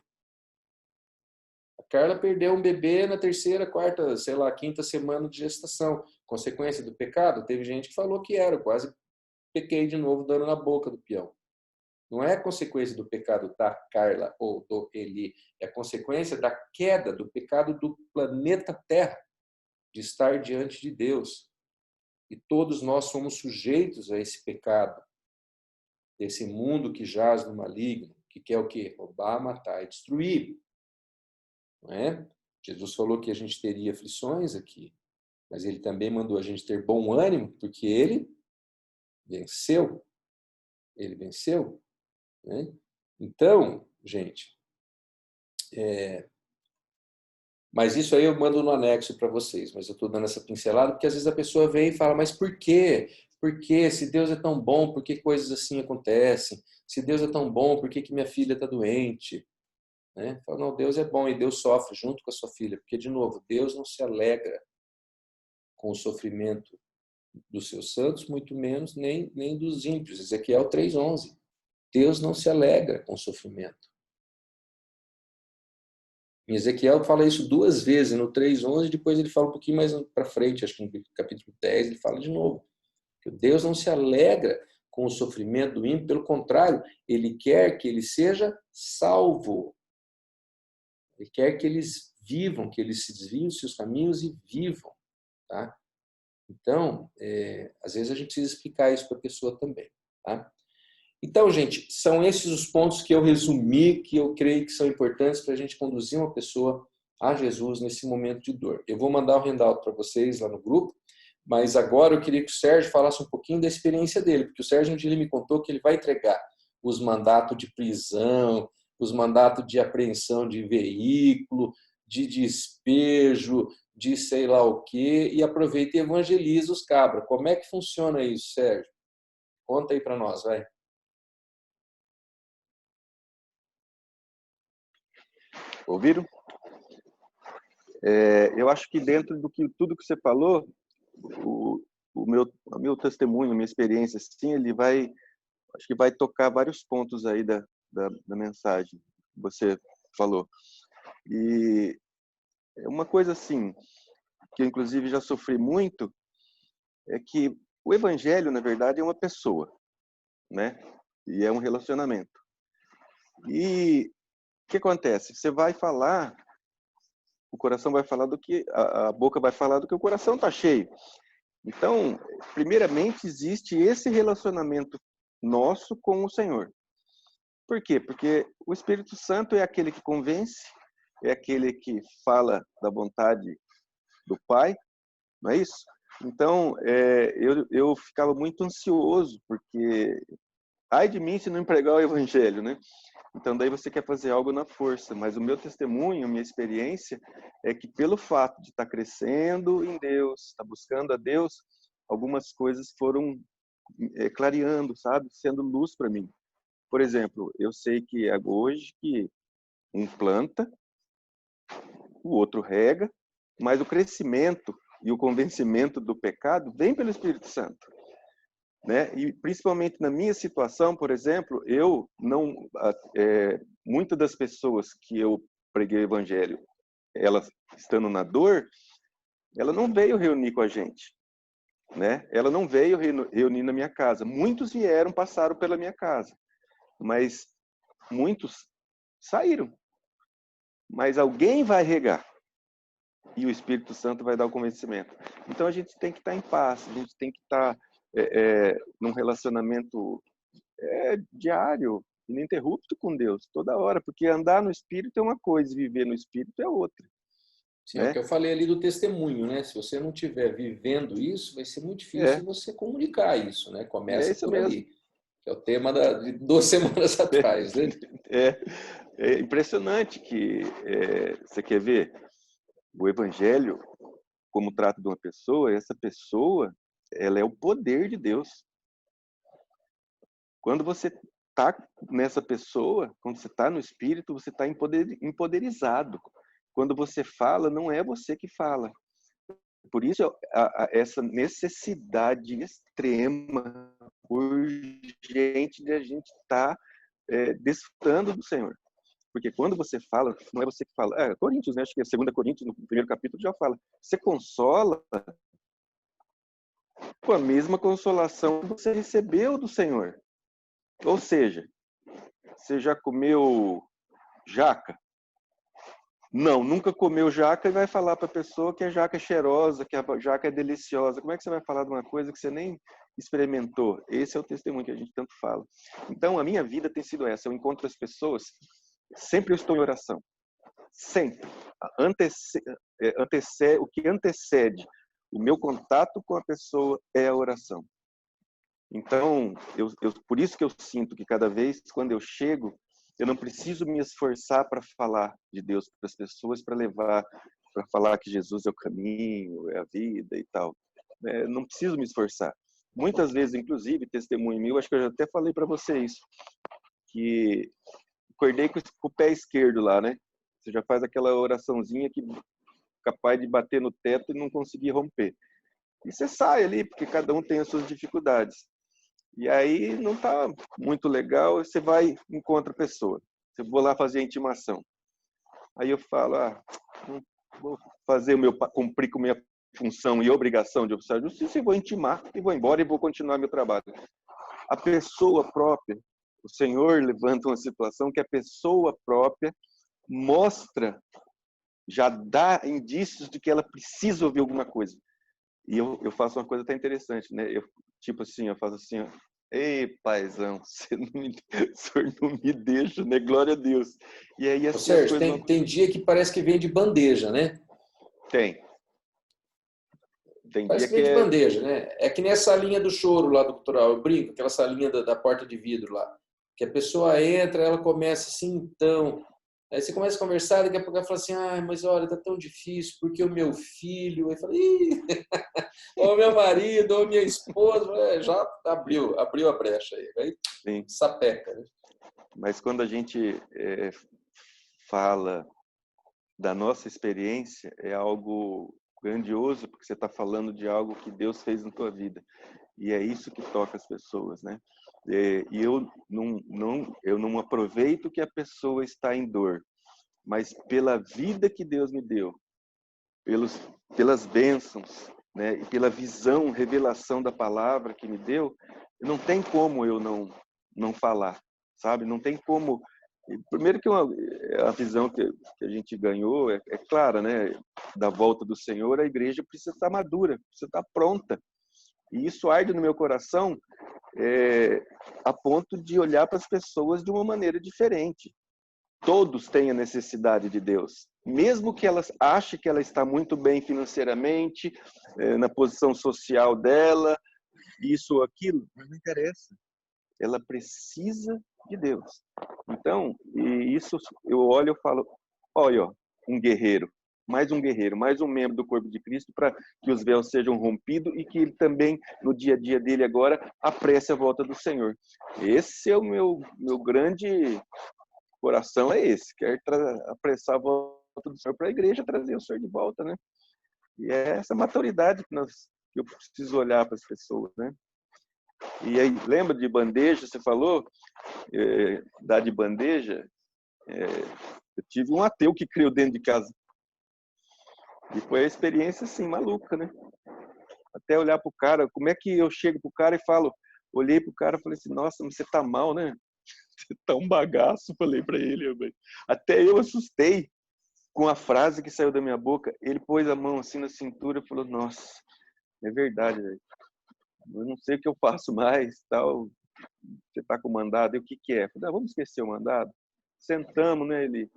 A Carla perdeu um bebê na terceira, quarta, sei lá, quinta semana de gestação. Consequência do pecado? Teve gente que falou que era. Eu quase pequei de novo dando na boca do peão. Não é consequência do pecado da Carla ou do Eli. É consequência da queda, do pecado do planeta Terra, de estar diante de Deus. E todos nós somos sujeitos a esse pecado, desse mundo que jaz no maligno, que quer o quê? Roubar, matar e destruir. Não é? Jesus falou que a gente teria aflições aqui, mas ele também mandou a gente ter bom ânimo, porque ele venceu. Ele venceu. Né? Então, gente, mas isso aí eu mando no anexo para vocês, mas eu estou dando essa pincelada porque às vezes a pessoa vem e fala, mas por quê? Por quê? Se Deus é tão bom, por que coisas assim acontecem? Se Deus é tão bom, por que minha filha está doente? Né? Fala, não, Deus é bom e Deus sofre junto com a sua filha, porque, de novo, Deus não se alegra com o sofrimento dos seus santos, muito menos nem dos ímpios. Ezequiel 3:11. Deus não se alegra com o sofrimento. Em Ezequiel fala isso 2 vezes, no 3:11, depois ele fala um pouquinho mais para frente, acho que no capítulo 10 ele fala de novo. Que Deus não se alegra com o sofrimento do ímpio, pelo contrário, ele quer que ele seja salvo. Ele quer que eles vivam, que eles se desviem dos seus caminhos e vivam. Tá? Então, às vezes a gente precisa explicar isso para a pessoa também. Tá? Então, gente, são esses os pontos que eu resumi, que eu creio que são importantes para a gente conduzir uma pessoa a Jesus nesse momento de dor. Eu vou mandar o handout para vocês lá no grupo, mas agora eu queria que o Sérgio falasse um pouquinho da experiência dele, porque o Sérgio um dia ele me contou que ele vai entregar os mandatos de prisão, os mandatos de apreensão de veículo, de despejo, de sei lá o quê, e aproveita e evangeliza os cabras. Como é que funciona isso, Sérgio? Conta aí para nós, vai. Ouviram? Eu acho que dentro do que tudo que você falou, o meu testemunho, a minha experiência, assim, acho que vai tocar vários pontos aí da mensagem que você falou. E uma coisa assim, que eu inclusive já sofri muito, é que o evangelho, na verdade, é uma pessoa, né? E é um relacionamento. E o que acontece? Você vai falar, o coração vai falar do que a boca vai falar do que o coração está cheio. Então, primeiramente existe esse relacionamento nosso com o Senhor. Por quê? Porque o Espírito Santo é aquele que convence, é aquele que fala da vontade do Pai, não é isso? Então, eu ficava muito ansioso, porque ai de mim se não empregar o Evangelho, né? Então, daí você quer fazer algo na força. Mas o meu testemunho, minha experiência, é que pelo fato de estar crescendo em Deus, estar buscando a Deus, algumas coisas foram clareando, sabe? Sendo luz para mim. Por exemplo, eu sei que hoje que um planta, o outro rega, mas o crescimento e o convencimento do pecado vem pelo Espírito Santo. Né? E principalmente na minha situação, por exemplo, eu não muitas das pessoas que eu preguei o evangelho, elas estando na dor, ela não veio reunir com a gente, né? Ela não veio reunir na minha casa. Muitos vieram, passaram pela minha casa, mas muitos saíram. Mas alguém vai regar e o Espírito Santo vai dar o convencimento. Então a gente tem que estar em paz, a gente tem que estar num relacionamento diário, ininterrupto com Deus, toda hora, porque andar no Espírito é uma coisa, viver no Espírito é outra. Sim, né? É o que eu falei ali do testemunho, né? Se você não estiver vivendo isso, vai ser muito difícil você comunicar isso, né? Começa Isso por mesmo. ali, que é o tema de 2 semanas atrás, né? É impressionante que você quer ver o Evangelho como trata de uma pessoa, essa pessoa, ela é o poder de Deus. Quando você está nessa pessoa, quando você está no Espírito, você está empoderizado. Quando você fala, não é você que fala. Por isso, essa necessidade extrema, urgente de a gente estar desfrutando do Senhor. Porque quando você fala, não é você que fala. Coríntios, né? Acho que é 2 Coríntios, no primeiro capítulo, já fala. Você consola com a mesma consolação que você recebeu do Senhor. Ou seja, você já comeu jaca? Não, nunca comeu jaca e vai falar para a pessoa que a jaca é cheirosa, que a jaca é deliciosa. Como é que você vai falar de uma coisa que você nem experimentou? Esse é o testemunho que a gente tanto fala. Então, a minha vida tem sido essa. Eu encontro as pessoas, sempre eu estou em oração. Sempre. O que antecede o meu contato com a pessoa é a oração. Então, por isso que eu sinto que cada vez, quando eu chego, eu não preciso me esforçar para falar de Deus para as pessoas, para falar que Jesus é o caminho, é a vida e tal. Não preciso me esforçar. Muitas vezes, inclusive, testemunho meu, acho que eu já até falei para você isso, que acordei com o pé esquerdo lá, né? Você já faz aquela oraçãozinha que capaz de bater no teto e não conseguir romper. E você sai ali, porque cada um tem as suas dificuldades. E aí não está muito legal, você vai encontra a pessoa. Você vou lá fazer a intimação. Aí eu falo, não vou cumprir com a minha função e obrigação de oficial de justiça e vou intimar e vou embora e vou continuar meu trabalho. A pessoa própria, o Senhor levanta uma situação que a pessoa própria mostra, já dá indícios de que ela precisa ouvir alguma coisa. E eu faço uma coisa até interessante, né? Eu faço assim, ó, ei, paizão, o senhor não me deixa, né? Glória a Deus. E aí assim, Sérgio, tem dia que parece que vem de bandeja, né? Tem parece dia que vem de bandeja, né? É que nem a salinha do choro lá do cultural, eu brinco, aquela salinha da porta de vidro lá. Que a pessoa entra, ela começa assim, então... Aí você começa a conversar, daqui a pouco ela fala assim, mas olha, tá tão difícil, porque o meu filho... Aí fala, ou meu marido, ou minha esposa, já abriu a brecha aí sapeca, né? Mas quando a gente fala da nossa experiência, é algo grandioso, porque você está falando de algo que Deus fez na tua vida. E é isso que toca as pessoas, né? E eu não aproveito que a pessoa está em dor, mas pela vida que Deus me deu, pelas bênçãos, né? E pela visão, revelação da palavra que me deu, não tem como eu não falar, sabe? Não tem como. Primeiro que a visão que a gente ganhou é clara, né? Da volta do Senhor, a igreja precisa estar madura, precisa estar pronta. E isso arde no meu coração a ponto de olhar para as pessoas de uma maneira diferente. Todos têm a necessidade de Deus. Mesmo que ela ache que ela está muito bem financeiramente, na posição social dela, isso ou aquilo, mas não interessa. Ela precisa de Deus. Então, e isso eu olho e falo, olha, um guerreiro, mais um membro do corpo de Cristo para que os véus sejam rompidos e que ele também, no dia a dia dele agora, apresse a volta do Senhor. Esse é o meu grande coração, é esse, quer apressar a volta do Senhor para a igreja, trazer o Senhor de volta, né? E é essa maturidade que eu preciso olhar para as pessoas, né? E aí, lembra de bandeja, você falou? Dar de bandeja. Eu tive um ateu que criou dentro de casa. E foi a experiência, assim, maluca, né? Até olhar pro cara, como é que eu chego pro cara e falo, olhei pro cara e falei assim, nossa, mas você tá mal, né? Você tá um bagaço, falei pra ele. Até eu assustei com a frase que saiu da minha boca. Ele pôs a mão assim na cintura e falou, nossa, é verdade, velho. Eu não sei o que eu faço mais, tal. Você tá com o mandado, e o que é? Eu falei, vamos esquecer o mandado? Sentamos, né? Ele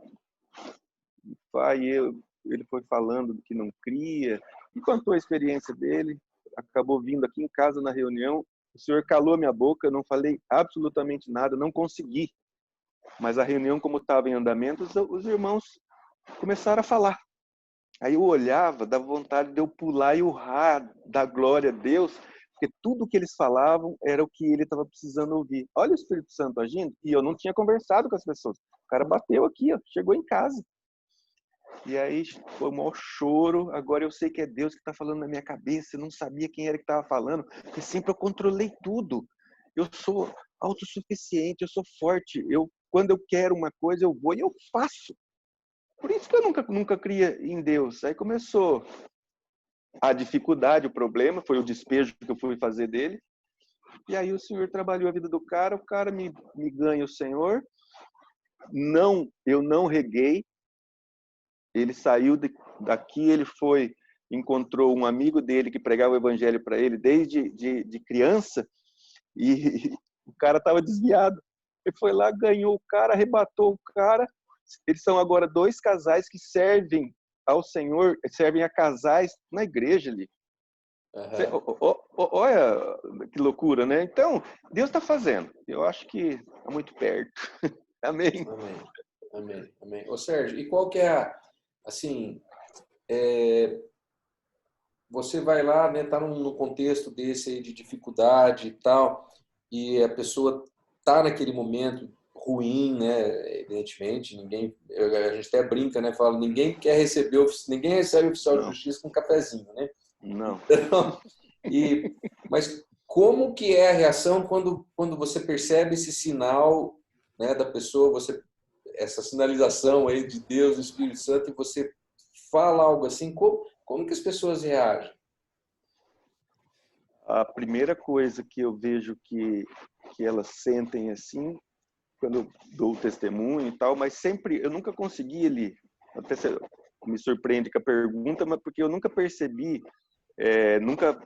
foi falando que não cria, e contou a experiência dele, acabou vindo aqui em casa na reunião, o senhor calou a minha boca, eu não falei absolutamente nada, não consegui. Mas a reunião, como estava em andamento, os irmãos começaram a falar. Aí eu olhava, dava vontade de eu pular e urrar, dar glória a Deus, porque tudo que eles falavam era o que ele estava precisando ouvir. Olha o Espírito Santo agindo, e eu não tinha conversado com as pessoas. O cara bateu aqui, chegou em casa. E aí foi um maior choro. Agora eu sei que é Deus que está falando na minha cabeça. Eu não sabia quem era que estava falando, porque sempre eu controlei tudo. Eu sou autossuficiente, eu sou forte. Quando eu quero uma coisa, eu vou e eu faço. Por isso que eu nunca cria em Deus. Aí começou a dificuldade, o problema, foi o despejo que eu fui fazer dele. E aí o Senhor trabalhou a vida do cara, o cara me ganha o Senhor. Eu não reguei. Ele saiu daqui, ele encontrou um amigo dele que pregava o evangelho para ele desde de criança, e o cara estava desviado. Ele foi lá, ganhou o cara, arrebatou o cara. Eles são agora 2 casais que servem ao Senhor, servem a casais na igreja ali. Uhum. Olha que loucura, né? Então, Deus está fazendo. Eu acho que está muito perto. Amém. Amém. Amém. Amém. Ô Sérgio, e qual que é assim, você vai lá, né, tá no contexto desse aí de dificuldade e tal, e a pessoa tá naquele momento ruim, né, evidentemente, a gente até brinca, né, fala, ninguém recebe oficial de justiça com um cafezinho, né? Não. Então, mas como que é a reação quando você percebe esse sinal, né, da pessoa, você essa sinalização aí de Deus, do Espírito Santo, e você fala algo assim, como que as pessoas reagem? A primeira coisa que eu vejo que elas sentem assim, quando eu dou o testemunho e tal, mas sempre, eu nunca consegui ali, até me surpreende com a pergunta, mas porque eu nunca percebi, nunca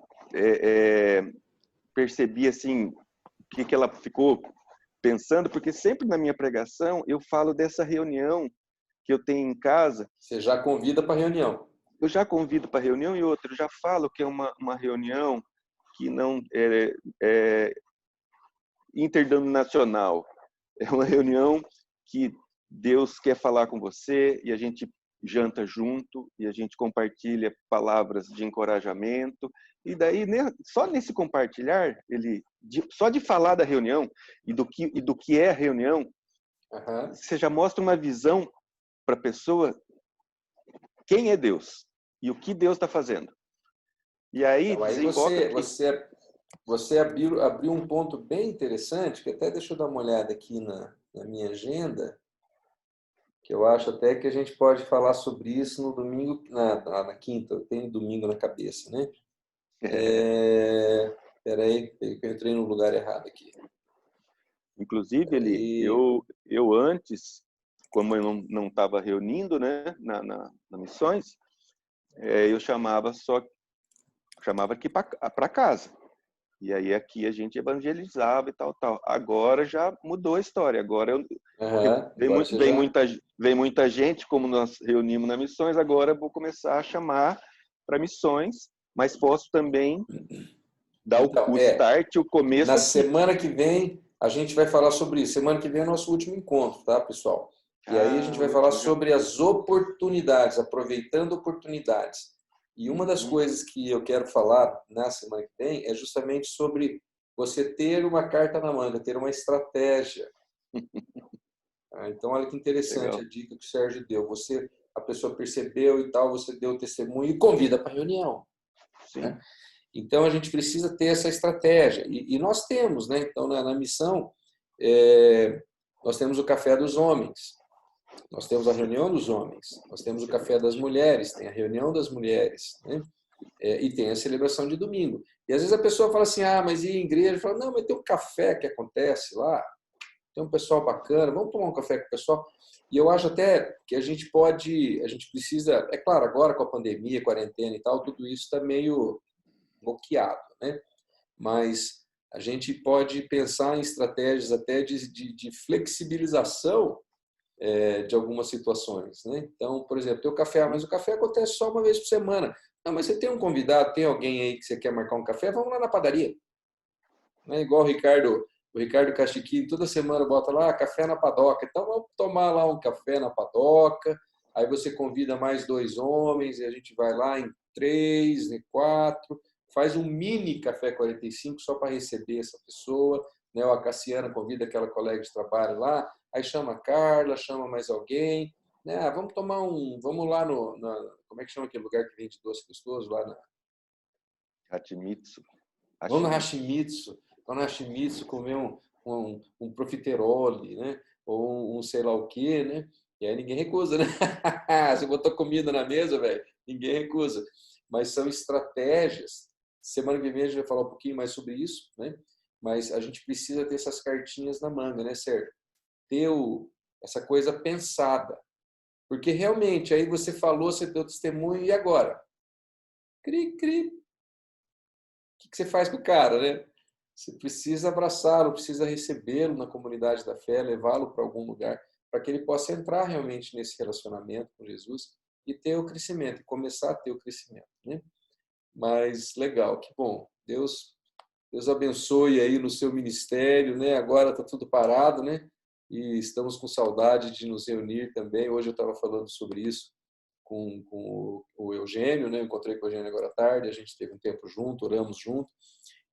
percebi assim, o que ela ficou pensando, porque sempre na minha pregação eu falo dessa reunião que eu tenho em casa. Você já convida para reunião? Eu já convido para reunião e outra, eu já falo que é uma reunião que não é interdenominacional. É uma reunião que Deus quer falar com você e a gente janta junto e a gente compartilha palavras de encorajamento. E daí, só nesse compartilhar, só de falar da reunião e do que é a reunião, você já mostra uma visão para a pessoa quem é Deus e o que Deus está fazendo. E aí, então, aí você abriu um ponto bem interessante, que até deixa eu dar uma olhada aqui na minha agenda, que eu acho até que a gente pode falar sobre isso no domingo, na quinta, eu tenho domingo na cabeça, né? Peraí, eu entrei no lugar errado aqui. Inclusive, eu antes, como eu não estava reunindo, né, na missões, eu chamava aqui para casa. E aí aqui a gente evangelizava e tal. Agora já mudou a história. Agora vem muita gente, como nós reunimos nas missões, agora eu vou começar a chamar para missões, mas posso também dar o start, o começo. Na semana que vem a gente vai falar sobre isso. Semana que vem é nosso último encontro, tá, pessoal? E aí a gente vai falar sobre as oportunidades, aproveitando oportunidades. E uma das coisas que eu quero falar na semana que vem é justamente sobre você ter uma carta na manga, ter uma estratégia. Então, olha que interessante. Legal. A dica que o Sérgio deu. A pessoa percebeu e tal, você deu o testemunho e convida para a reunião. Sim. Né? Então, a gente precisa ter essa estratégia. E nós temos, né? Então, na missão, nós temos o Café dos Homens. Nós temos a reunião dos homens, nós temos o café das mulheres, tem a reunião das mulheres, né? E tem a celebração de domingo. E às vezes a pessoa fala assim, mas e a igreja? Fala, não, mas tem um café que acontece lá, tem um pessoal bacana, vamos tomar um café com o pessoal. E eu acho até que a gente precisa, é claro, agora com a pandemia, quarentena e tal, tudo isso está meio bloqueado, né? Mas a gente pode pensar em estratégias até de flexibilização de algumas situações, né? Então, por exemplo, tem o café, mas o café acontece só uma vez por semana. Não, mas você tem um convidado, tem alguém aí que você quer marcar um café, vamos lá na padaria. Né? Igual o Ricardo Castiquini, toda semana bota lá café na padoca. Então, vamos tomar lá um café na padoca, aí você convida mais 2 homens, e a gente vai lá em 3, em 4, faz um mini café 45 só para receber essa pessoa, né? A Cassiana convida aquela colega de trabalho lá, aí chama a Carla, chama mais alguém, né? Vamos lá como é que chama aquele lugar que vende doce gostoso lá na Hashimitsu. Vamos no Hashimitsu, comer um profiterole, né? Ou um sei lá o quê, né? E aí ninguém recusa, né? Você botou comida na mesa, velho, ninguém recusa. Mas são estratégias. Semana que vem a gente vai falar um pouquinho mais sobre isso, né? Mas a gente precisa ter essas cartinhas na manga, né, Sérgio? Ter essa coisa pensada. Porque realmente, aí você falou, você deu testemunho, e agora? Cri, cri. O que você faz com o cara, né? Você precisa abraçá-lo, precisa recebê-lo na comunidade da fé, levá-lo para algum lugar, para que ele possa entrar realmente nesse relacionamento com Jesus e ter o crescimento, e começar a ter o crescimento, né? Mas legal, que bom. Deus abençoe aí no seu ministério, né? Agora está tudo parado, né? E estamos com saudade de nos reunir também. Hoje eu estava falando sobre isso com o Eugênio, né? Eu encontrei com o Eugênio agora à tarde, a gente teve um tempo junto, oramos junto,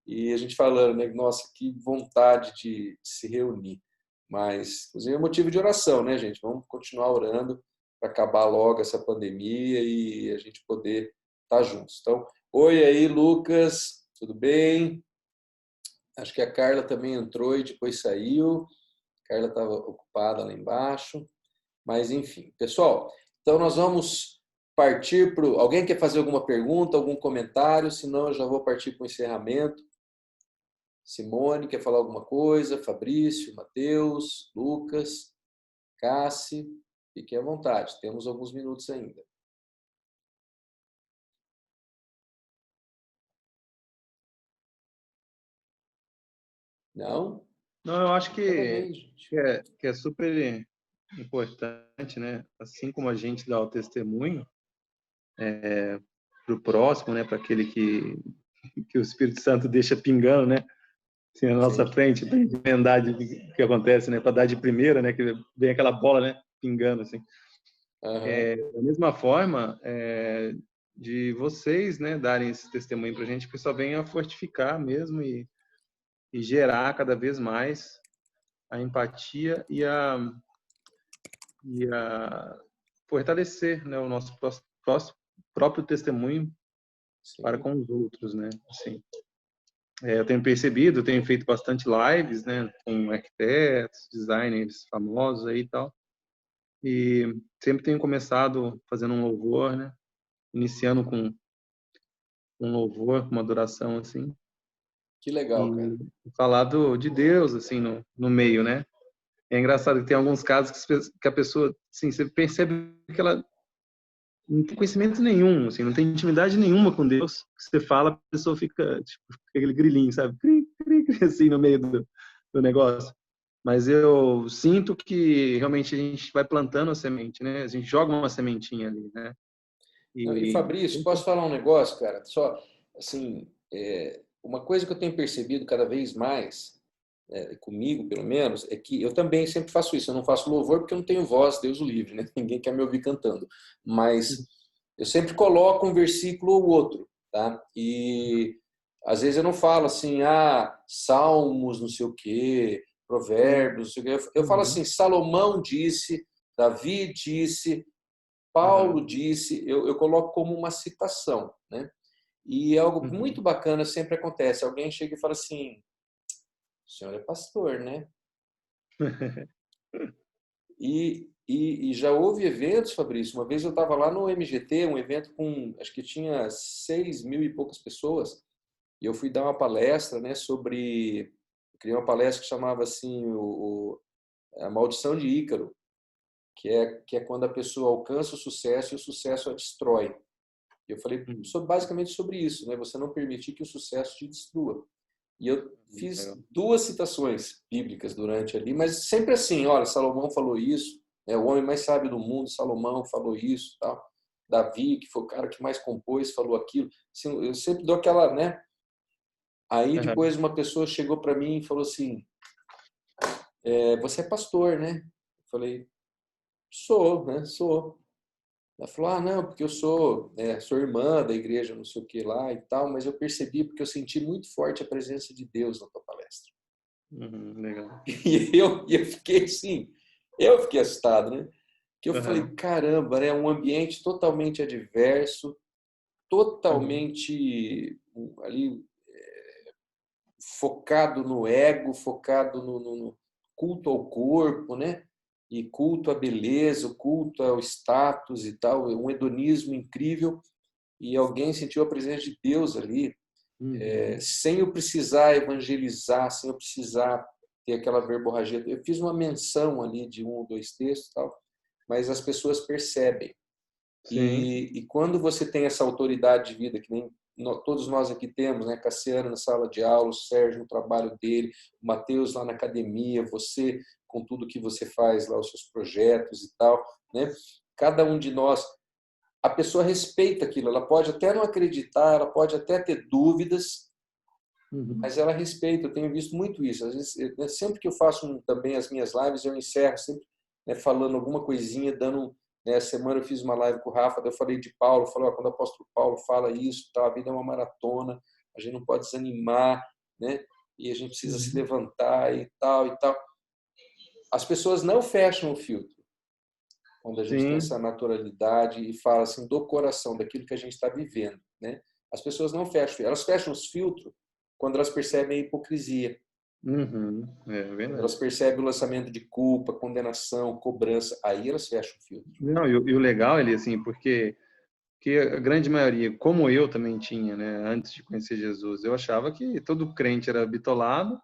e a gente falando, né? Nossa, que vontade de se reunir. Mas, inclusive, é motivo de oração, né, gente? Vamos continuar orando para acabar logo essa pandemia e a gente poder estar juntos. Então, oi aí, Lucas, tudo bem? Acho que a Carla também entrou e depois saiu. A Carla estava ocupada lá embaixo. Mas, enfim. Pessoal, então nós vamos partir para... Alguém quer fazer alguma pergunta, algum comentário? Senão eu já vou partir para o encerramento. Simone, quer falar alguma coisa? Fabrício, Matheus, Lucas, Cassi, fiquem à vontade. Temos alguns minutos ainda. Não? Não, eu acho que é super importante, né? Assim como a gente dá o testemunho para o próximo, né? Para aquele que o Espírito Santo deixa pingando, né? Assim, na nossa frente, para emendar o que acontece, né? Para dar de primeira, né? Que vem aquela bola, né? Pingando, assim. Da mesma forma, de vocês, né? Darem esse testemunho para a gente, que só vem a fortificar mesmo e gerar cada vez mais a empatia e a fortalecer, né, o nosso próprio testemunho para com os outros, né? Assim, eu tenho percebido, eu tenho feito bastante lives, né, com arquitetos, designers famosos aí e tal, e sempre tenho começado fazendo um louvor, né, iniciando com um louvor, uma adoração assim. Que legal, cara. E falar de Deus assim no meio, né? É engraçado que tem alguns casos que a pessoa, assim, você percebe que ela não tem conhecimento nenhum, assim, não tem intimidade nenhuma com Deus. Você fala, a pessoa fica, tipo, aquele grilinho, sabe? Cri, cri, cri, assim, no meio do negócio. Mas eu sinto que realmente a gente vai plantando a semente, né? A gente joga uma sementinha ali, né? E Fabrício, posso falar um negócio, cara? Só, assim, uma coisa que eu tenho percebido cada vez mais, comigo pelo menos, é que eu também sempre faço isso. Eu não faço louvor porque eu não tenho voz, Deus o livre, né? Ninguém quer me ouvir cantando. Mas eu sempre coloco um versículo ou outro, tá? E às vezes eu não falo assim, Salmos, não sei o quê, Provérbios, não sei o quê. Eu falo assim, Salomão disse, Davi disse, Paulo disse, eu coloco como uma citação, né? E algo muito bacana sempre acontece. Alguém chega e fala assim, o senhor é pastor, né? E já houve eventos, Fabrício. Uma vez eu estava lá no MGT, um evento com, acho que tinha 6.000 e poucas pessoas, e eu fui dar uma palestra, né, sobre... Eu criei uma palestra que chamava assim, a maldição de Ícaro, que é quando a pessoa alcança o sucesso e o sucesso a destrói. Eu falei basicamente sobre isso, né? Você não permitir que o sucesso te destrua. E eu fiz 2 citações bíblicas durante ali, mas sempre assim, olha, Salomão falou isso, né? O homem mais sábio do mundo, Salomão, falou isso, tal. Davi, que foi o cara que mais compôs, falou aquilo. Assim, eu sempre dou aquela, né? Aí depois uma pessoa chegou para mim e falou assim, você é pastor, né? Eu falei, sou, né? Sou. Ela falou, não, porque eu sou irmã da igreja, não sei o que lá e tal, mas eu percebi porque eu senti muito forte a presença de Deus na tua palestra. Legal. E eu fiquei assim, eu fiquei assustado, né? Que eu falei, caramba, né? Um ambiente totalmente adverso, totalmente ali focado no ego, focado no culto ao corpo, né? E culto à beleza, culto ao status e tal, um hedonismo incrível. E alguém sentiu a presença de Deus ali, sem eu precisar evangelizar, sem eu precisar ter aquela verborragia. Eu fiz uma menção ali de 1 ou 2 textos, tal, mas as pessoas percebem. E quando você tem essa autoridade de vida, que nem todos nós aqui temos, né? Cassiano na sala de aula, o Sérgio no trabalho dele, o Matheus lá na academia, você com tudo que você faz lá, os seus projetos e tal, né? Cada um de nós, a pessoa respeita aquilo, ela pode até não acreditar, ela pode até ter dúvidas, mas ela respeita. Eu tenho visto muito isso. Às vezes, sempre que eu faço também as minhas lives, eu encerro sempre, né, falando alguma coisinha, dando... Né, essa semana eu fiz uma live com o Rafa, eu falei de Paulo, falei, quando o apóstolo Paulo fala isso, tá, a vida é uma maratona, a gente não pode desanimar, né? E a gente precisa se levantar e tal e tal. As pessoas não fecham o filtro quando a gente tem essa naturalidade e fala assim do coração, daquilo que a gente está vivendo, né? As pessoas não fecham, elas fecham os filtros quando elas percebem a hipocrisia, É verdade. Elas percebem o lançamento de culpa, condenação, cobrança, aí elas fecham o filtro. Não, e o legal, ele assim, porque que a grande maioria, como eu também tinha, né, antes de conhecer Jesus, eu achava que todo crente era bitolado,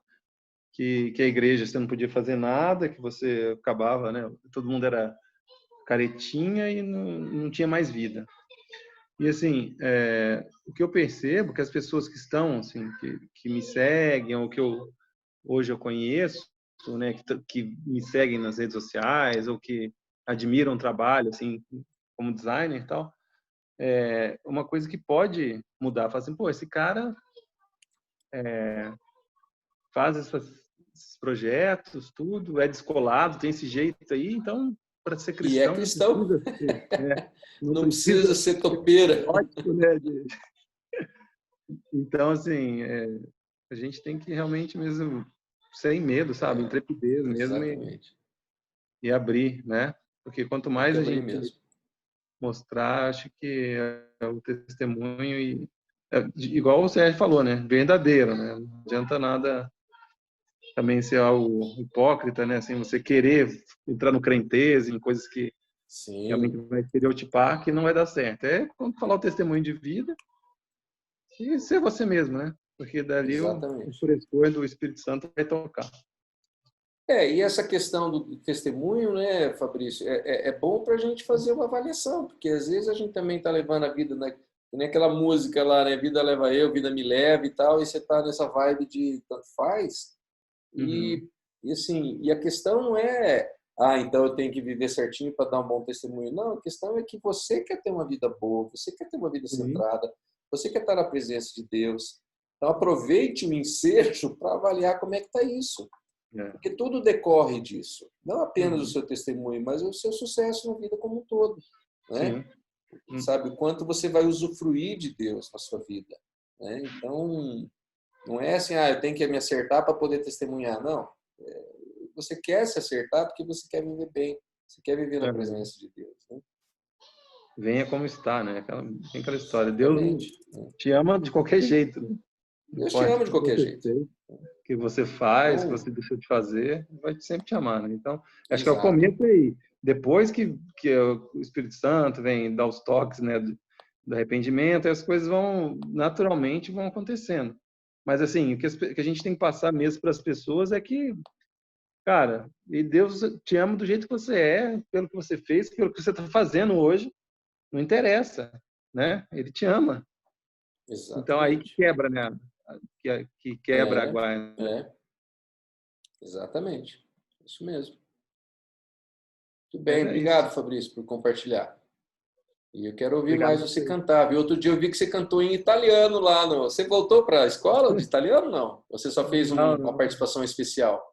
que a igreja você não podia fazer nada, que você acabava, né, todo mundo era caretinha e não tinha mais vida. E assim, o que eu percebo que as pessoas que estão, assim, que me seguem, ou que hoje eu conheço, né, que me seguem nas redes sociais, ou que admiram o trabalho, assim, como designer e tal, uma coisa que pode mudar. Fala assim, pô, esse cara faz esses projetos, tudo, é descolado, tem esse jeito aí, então, para ser E é cristão, cristão. não Não precisa precisa ser topeira. ótimo, né? Então, assim, a gente tem que realmente mesmo, sem medo, sabe? Intrepidez mesmo Exatamente. e abrir, né? Porque quanto Tem que mais a abrir gente mesmo. mostrar, acho que o testemunho igual o Sérgio falou, né? Verdadeiro, né? Não adianta nada também ser algo hipócrita, né? Assim, você querer entrar no crentez, em coisas que realmente Sim. vai estereotipar, que não vai dar certo. É quando falar o testemunho de vida e ser você mesmo, né? Porque dali o Exatamente. frescor do Espírito Santo vai tocar. E essa questão do testemunho, né, Fabrício, é bom para a gente fazer uma avaliação, porque às vezes a gente também está levando a vida, né, nem aquela música lá, né, vida leva eu, vida me leva e tal, e você está nessa vibe de tanto faz, Uhum. e assim, e a questão não é, então eu tenho que viver certinho para dar um bom testemunho. Não, a questão é que você quer ter uma vida boa, você quer ter uma vida Sim. centrada, você quer estar na presença de Deus. Então aproveite o ensejo para avaliar como é que está isso. Porque tudo decorre disso. Não apenas o seu testemunho, mas o seu sucesso na vida como um todo. Né? Sim. Sabe? O quanto você vai usufruir de Deus na sua vida. Né? Então, não é assim, eu tenho que me acertar para poder testemunhar. Não. Você quer se acertar porque você quer viver bem. Você quer viver na presença de Deus. Né? Venha como está, né? Tem aquela história. Deus Exatamente. te ama de qualquer jeito. Né? Não Deus te importa ama o de que qualquer você jeito. fez, o que você faz, o que Então, você deixou de fazer, vai sempre te amar, né? Então, acho que é o exato. começo aí. Depois que o Espírito Santo vem dar os toques, né, do arrependimento, as coisas naturalmente vão acontecendo. Mas, assim, o que a gente tem que passar mesmo para as pessoas é que, cara, e Deus te ama do jeito que você é, pelo que você fez, pelo que você está fazendo hoje, não interessa, né? Ele te ama. Então, aí que Exatamente. quebra, né? Que quebra a guarda. É. Exatamente. Isso mesmo. Muito Mas bem, é isso. obrigado, Fabrício, por compartilhar. E eu quero ouvir Obrigado mais a você você. cantar. Viu? Outro dia eu vi que você cantou em italiano lá no. Você voltou para a escola de italiano, não? Você só fez Não, uma não. participação especial?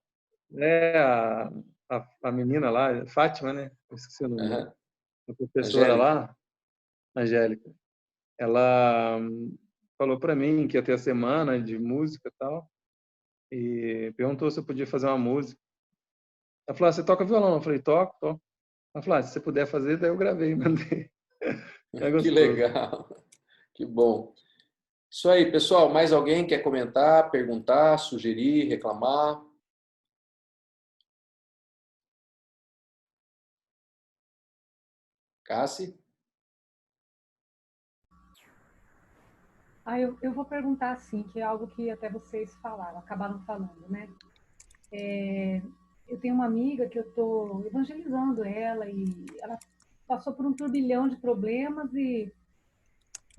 É a menina lá, Fátima, né? Eu esqueci o nome dela. Uhum. A professora Angélica. lá, Angélica, ela falou para mim que ia ter a semana de música e tal, e perguntou se eu podia fazer uma música. Ela falou, você toca violão? Eu falei, toco, toco. Ela falou, se você puder fazer, daí eu gravei, mandei. É Que gostoso. legal. Que bom. Isso aí, pessoal. Mais alguém quer comentar, perguntar, sugerir, reclamar? Cassi? Eu vou perguntar assim, que é algo que até vocês falaram, acabaram falando, né? Eu tenho uma amiga que eu estou evangelizando ela e ela passou por um turbilhão de problemas e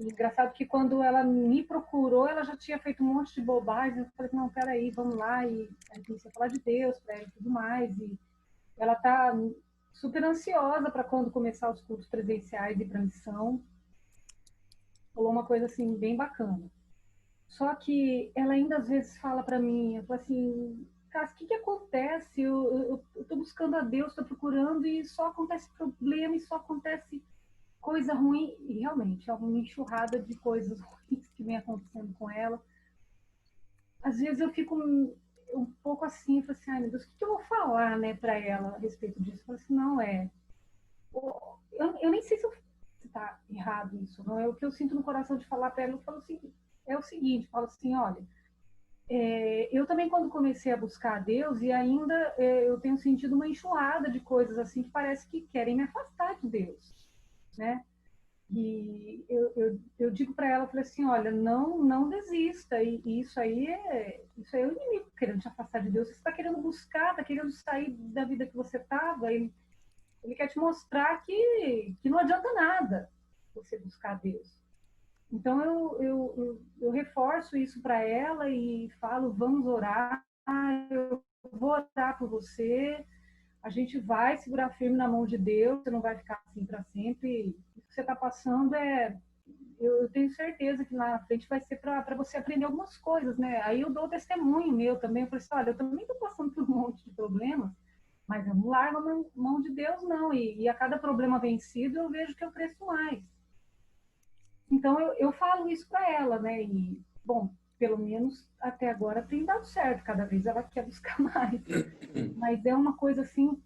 engraçado que quando ela me procurou, ela já tinha feito um monte de bobagem. Eu falei, não, peraí, vamos lá. E aí comecei a falar de Deus para ela e tudo mais. E ela está super ansiosa para quando começar os cultos presenciais e para missão. Falou uma coisa assim, bem bacana. Só que ela ainda às vezes fala para mim, eu falo assim, cara, o que acontece? Eu tô buscando a Deus, tô procurando e só acontece problema e só acontece coisa ruim. E realmente, é uma enxurrada de coisas ruins que vem acontecendo com ela. Às vezes eu fico um pouco assim, eu falo assim, ai meu Deus, o que eu vou falar, né, para ela a respeito disso? Eu falo assim, não, eu nem sei se está errado isso, não é o que eu sinto no coração de falar para ela. Eu falo assim, é o seguinte, falo assim, olha, eu também, quando comecei a buscar a Deus, e ainda eu tenho sentido uma enxurrada de coisas assim que parece que querem me afastar de Deus, né? E eu digo para ela, eu falei assim, olha, não desista, e isso aí é o inimigo querendo te afastar de Deus. Você está querendo buscar, está querendo sair da vida que você estava, ele quer te mostrar que não adianta nada você buscar Deus. Então, eu reforço isso para ela e falo, vamos orar, eu vou orar por você, a gente vai segurar firme na mão de Deus, você não vai ficar assim para sempre. O que você está passando eu tenho certeza que lá na frente vai ser para você aprender algumas coisas, né? Aí eu dou o testemunho meu também, eu falei assim, olha, eu também estou passando por um monte de problemas, mas eu não largo a mão de Deus, não. E a cada problema vencido, eu vejo que eu cresço mais. Então, eu falo isso para ela, né? E, bom, pelo menos até agora tem dado certo. Cada vez ela quer buscar mais. Mas é uma coisa, assim,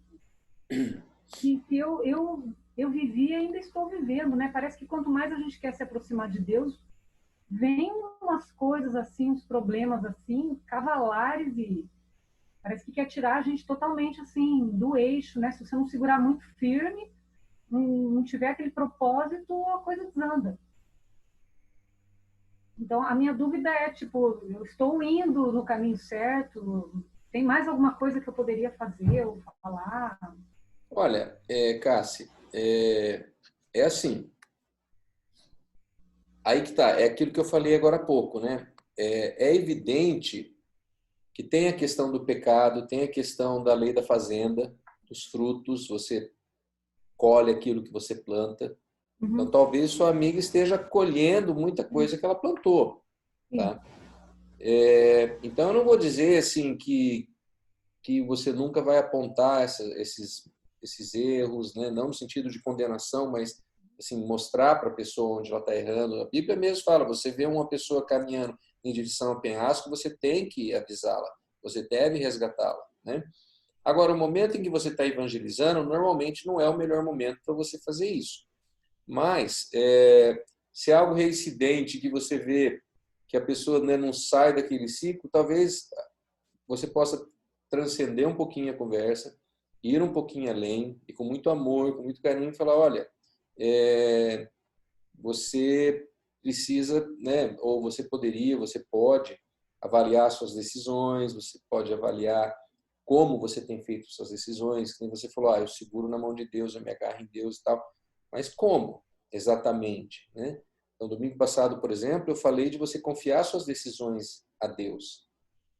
que eu vivi e ainda estou vivendo, né? Parece que quanto mais a gente quer se aproximar de Deus, vem umas coisas, assim, uns problemas, assim, cavalares e parece que quer tirar a gente totalmente, assim, do eixo, né? Se você não segurar muito firme, não tiver aquele propósito, a coisa desanda. Então, a minha dúvida é, tipo, eu estou indo no caminho certo? Tem mais alguma coisa que eu poderia fazer ou falar? Olha, Cassi, é assim, aí que tá, é aquilo que eu falei agora há pouco, né? É evidente que tem a questão do pecado, tem a questão da lei da fazenda, dos frutos, você colhe aquilo que você planta. Então, talvez sua amiga esteja colhendo muita coisa que ela plantou. Tá? Então, eu não vou dizer assim que você nunca vai apontar esses erros, né? Não no sentido de condenação, mas assim, mostrar para a pessoa onde ela está errando. A Bíblia mesmo fala, você vê uma pessoa caminhando em direção ao penhasco, você tem que avisá-la, você deve resgatá-la. Né? Agora, o momento em que você está evangelizando, normalmente não é o melhor momento para você fazer isso. Mas, se é algo reincidente, que você vê que a pessoa, né, não sai daquele ciclo, talvez você possa transcender um pouquinho a conversa, ir um pouquinho além, e com muito amor, com muito carinho, falar, olha, você precisa, né, ou você pode avaliar suas decisões, você pode avaliar como você tem feito suas decisões, que você falou, eu seguro na mão de Deus, eu me agarro em Deus e tal. Mas como exatamente? Né? Então, domingo passado, por exemplo, eu falei de você confiar suas decisões a Deus,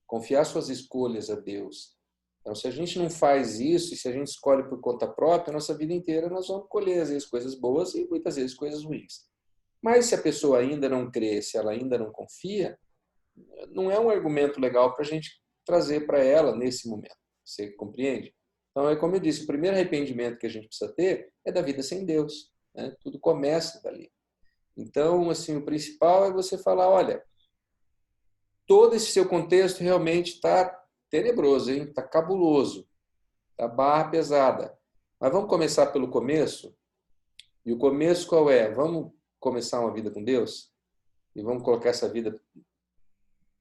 confiar suas escolhas a Deus. Então, se a gente não faz isso, e se a gente escolhe por conta própria, a nossa vida inteira nós vamos colher, às vezes, coisas boas e muitas vezes coisas ruins. Mas se a pessoa ainda não crê, se ela ainda não confia, não é um argumento legal para a gente trazer para ela nesse momento. Você compreende? Então, é como eu disse, o primeiro arrependimento que a gente precisa ter é da vida sem Deus. Né? Tudo começa dali. Então, assim, o principal é você falar, olha, todo esse seu contexto realmente está tenebroso, hein? Está cabuloso, está barra pesada. Mas vamos começar pelo começo? E o começo qual é? Vamos começar uma vida com Deus? E vamos colocar essa vida,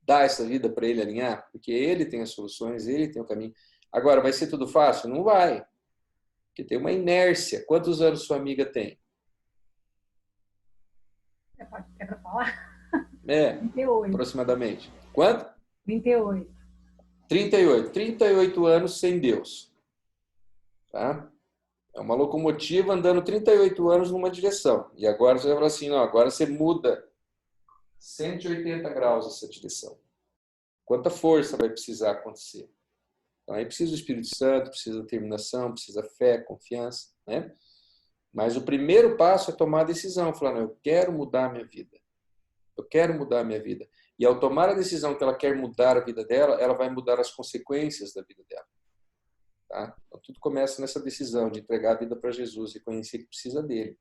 dar essa vida para Ele alinhar? Porque Ele tem as soluções, Ele tem o caminho. Agora, vai ser tudo fácil? Não vai. Porque tem uma inércia. Quantos anos sua amiga tem? É para falar? 38. Aproximadamente. Quanto? 38. 38. 38 anos sem Deus. Tá? É uma locomotiva andando 38 anos numa direção. E agora você vai falar assim, não, agora você muda 180 graus essa direção. Quanta força vai precisar acontecer? Então, aí precisa do Espírito Santo, precisa determinação, precisa fé, confiança, né? Mas o primeiro passo é tomar a decisão, falar, não, eu quero mudar a minha vida. Eu quero mudar a minha vida. E ao tomar a decisão que ela quer mudar a vida dela, ela vai mudar as consequências da vida dela. Tá? Então, tudo começa nessa decisão de entregar a vida para Jesus e conhecer que precisa dele.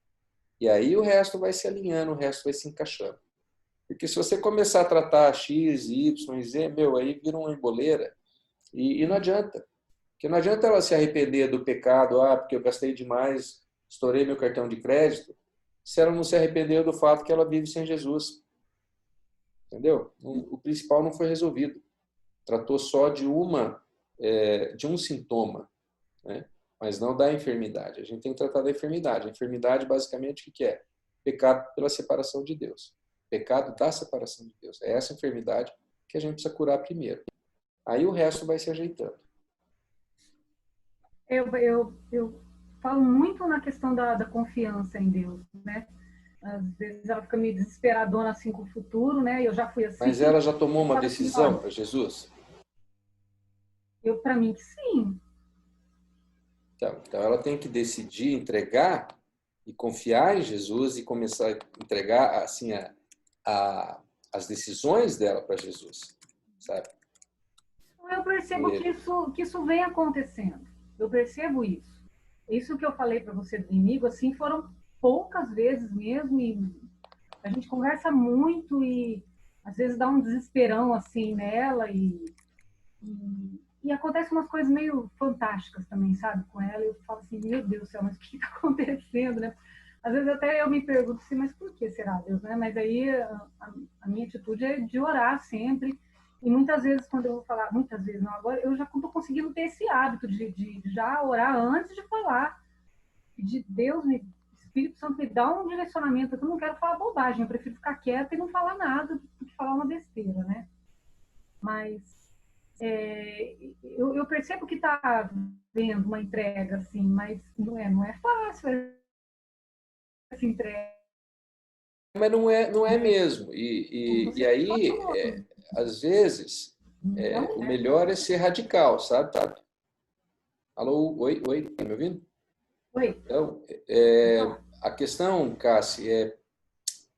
E aí o resto vai se alinhando, o resto vai se encaixando. Porque se você começar a tratar X, Y, Z, aí vira uma emboleira. E não adianta. Porque não adianta ela se arrepender do pecado, porque eu gastei demais, estourei meu cartão de crédito, se ela não se arrependeu do fato que ela vive sem Jesus. Entendeu? O principal não foi resolvido. tratou só de um sintoma, né? Mas não da enfermidade. A gente tem que tratar da enfermidade. A enfermidade, basicamente, o que é? Pecado pela separação de Deus. Pecado da separação de Deus. É essa enfermidade que a gente precisa curar primeiro. Aí o resto vai se ajeitando. Eu falo muito na questão da confiança em Deus, né? Às vezes ela fica meio desesperadona assim com o futuro, né? Eu já fui assim. Mas ela já tomou uma decisão para Jesus? Para mim que sim. Então ela tem que decidir, entregar e confiar em Jesus e começar a entregar assim as decisões dela para Jesus, sabe? Eu percebo que isso vem acontecendo. Eu percebo isso. Isso que eu falei para você do inimigo, assim, foram poucas vezes mesmo, e a gente conversa muito e às vezes dá um desesperão assim nela e acontece umas coisas meio fantásticas também, sabe, com ela. Eu falo assim, meu Deus do céu, mas o que está acontecendo, né? Às vezes até eu me pergunto assim, mas por que será, Deus, né? Mas aí a minha atitude é de orar sempre. E muitas vezes, quando eu vou falar, muitas vezes não, agora eu já estou conseguindo ter esse hábito de já orar antes de falar. De Deus, Espírito Santo me dá um direcionamento. Eu não quero falar bobagem, eu prefiro ficar quieta e não falar nada do que falar uma besteira, né? Mas eu percebo que está vendo uma entrega, assim, mas não é fácil essa entrega. Mas não é mesmo. E aí, às vezes, o melhor é ser radical, sabe? Alô? Oi? Tá me ouvindo? Oi. Então, a questão, Cassi,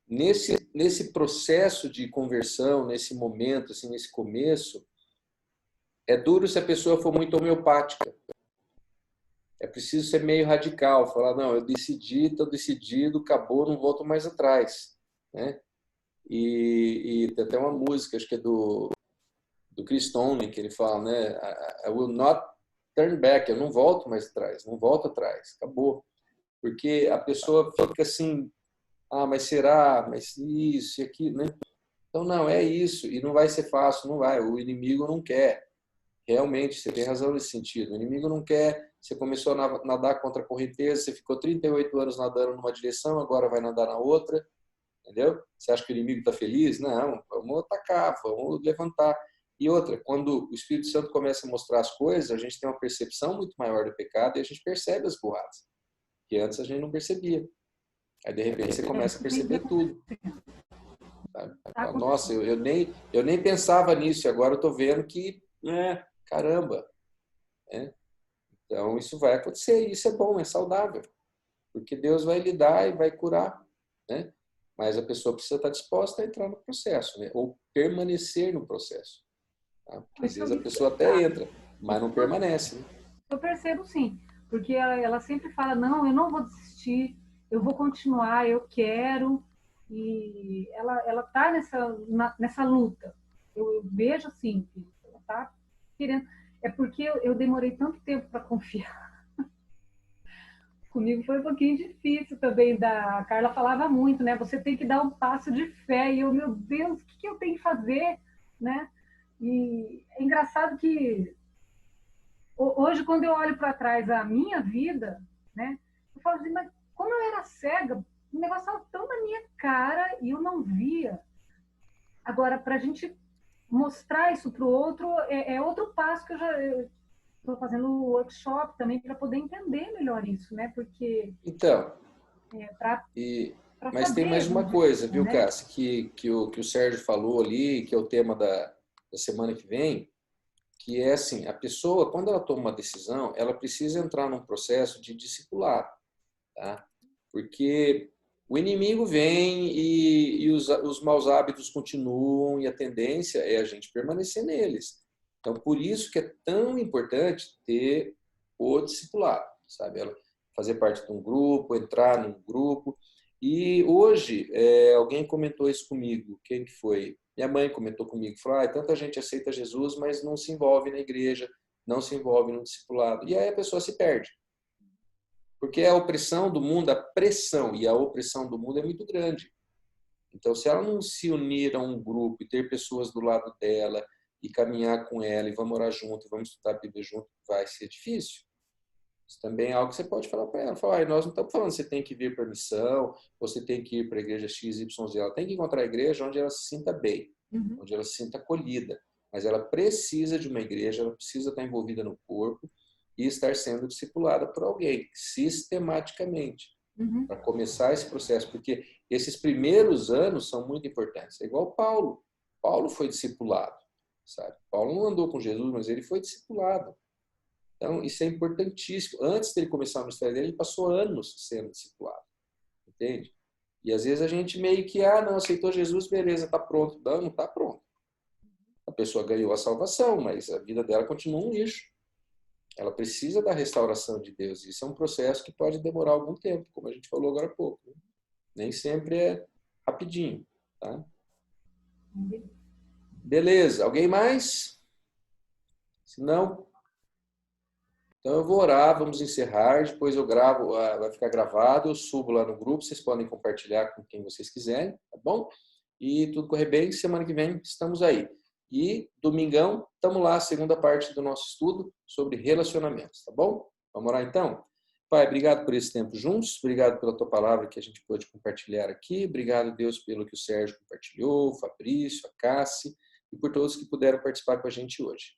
nesse processo de conversão, nesse momento, assim, nesse começo, é duro se a pessoa for muito homeopática. É preciso ser meio radical, falar, não, eu decidi, estou decidido, acabou, não volto mais atrás, né? E tem até uma música, acho que é do Chris Tomlin, que ele fala, né? I will not turn back, eu não volto mais atrás, não volto atrás, acabou. Porque a pessoa fica assim, mas será? Mas isso e aquilo, né? Então, não, é isso, e não vai ser fácil, não vai, o inimigo não quer. Realmente, você tem razão nesse sentido. O inimigo não quer. Você começou a nadar contra a correnteza, você ficou 38 anos nadando numa direção, agora vai nadar na outra. Entendeu? Você acha que o inimigo está feliz? Não, vamos atacar, vamos levantar. E outra, quando o Espírito Santo começa a mostrar as coisas, a gente tem uma percepção muito maior do pecado e a gente percebe as burradas, que antes a gente não percebia. Aí, de repente, você começa a perceber tudo. Sabe? Nossa, eu nem pensava nisso, e agora eu estou vendo que caramba. Então, isso vai acontecer, e isso é bom, é saudável. Porque Deus vai lidar e vai curar, né? Mas a pessoa precisa estar disposta a entrar no processo, né? Ou permanecer no processo. Tá? Porque às vezes a pessoa até entra, mas não permanece. Né? Eu percebo sim, porque ela sempre fala, não, eu não vou desistir, eu vou continuar, eu quero. E ela está nessa luta. Eu vejo assim, que ela está querendo. É porque eu demorei tanto tempo para confiar. Comigo foi um pouquinho difícil também. A Carla falava muito, né? Você tem que dar um passo de fé. E eu, meu Deus, o que eu tenho que fazer? Né? E é engraçado que hoje, quando eu olho para trás a minha vida, né? Eu falo assim, mas como eu era cega, o negócio estava tão na minha cara e eu não via. Agora, para a gente mostrar isso para o outro, é outro passo que eu estou fazendo workshop também para poder entender melhor isso, né? Porque então, mas saber, tem mais uma coisa, viu, né? Cássia, que o Sérgio falou ali, que é o tema da semana que vem, que é assim, a pessoa, quando ela toma uma decisão, ela precisa entrar num processo de discipulado, tá? Porque o inimigo vem e os maus hábitos continuam e a tendência é a gente permanecer neles. Então, por isso que é tão importante ter o discipulado, sabe? Ela fazer parte de um grupo, entrar num grupo. E hoje, alguém comentou isso comigo. Quem que foi? Minha mãe comentou comigo. Falou, tanta gente aceita Jesus, mas não se envolve na igreja, não se envolve no discipulado. E aí a pessoa se perde. Porque a opressão do mundo, a pressão e a opressão do mundo é muito grande. Então, se ela não se unir a um grupo e ter pessoas do lado dela e caminhar com ela, e vamos orar junto, e vamos estudar a Bíblia junto, vai ser difícil. Isso também é algo que você pode falar para ela. Falar, nós não estamos falando que você tem que vir para a missão, você tem que ir para a igreja XYZ. Ela tem que encontrar a igreja onde ela se sinta bem, onde ela se sinta acolhida. Mas ela precisa de uma igreja, ela precisa estar envolvida no corpo e estar sendo discipulada por alguém, sistematicamente, para começar esse processo. Porque esses primeiros anos são muito importantes. É igual Paulo. Paulo foi discipulado, sabe? Paulo não andou com Jesus, mas ele foi discipulado. Então, isso é importantíssimo. Antes dele começar o ministério dele, ele passou anos sendo discipulado. Entende? E às vezes a gente meio que, não, aceitou Jesus, beleza, está pronto. Não está pronto. A pessoa ganhou a salvação, mas a vida dela continua um lixo. Ela precisa da restauração de Deus. Isso é um processo que pode demorar algum tempo, como a gente falou agora há pouco. Né? Nem sempre é rapidinho. Tá? Beleza. Alguém mais? Se não... Então eu vou orar, vamos encerrar, depois eu gravo, vai ficar gravado, eu subo lá no grupo, vocês podem compartilhar com quem vocês quiserem, tá bom? E tudo correr bem, semana que vem estamos aí. E domingão, estamos lá, a segunda parte do nosso estudo sobre relacionamentos, tá bom? Vamos orar então? Pai, obrigado por esse tempo juntos, obrigado pela tua palavra que a gente pôde compartilhar aqui, obrigado, Deus, pelo que o Sérgio compartilhou, o Fabrício, a Cassi, e por todos que puderam participar com a gente hoje.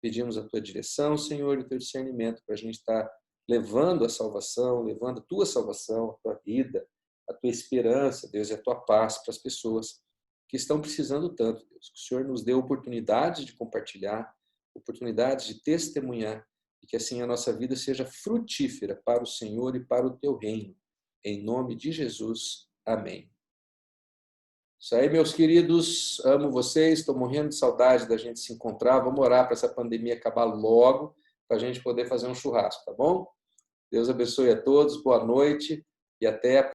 Pedimos a tua direção, Senhor, e o teu discernimento para a gente estar levando a salvação, levando a tua salvação, a tua vida, a tua esperança, Deus, e a tua paz para as pessoas que estão precisando tanto, Deus. Que o Senhor nos dê oportunidade de compartilhar, oportunidade de testemunhar, e que assim a nossa vida seja frutífera para o Senhor e para o teu reino. Em nome de Jesus. Amém. Isso aí, meus queridos, amo vocês, estou morrendo de saudade da gente se encontrar, vamos orar para essa pandemia acabar logo, para a gente poder fazer um churrasco, tá bom? Deus abençoe a todos, boa noite e até a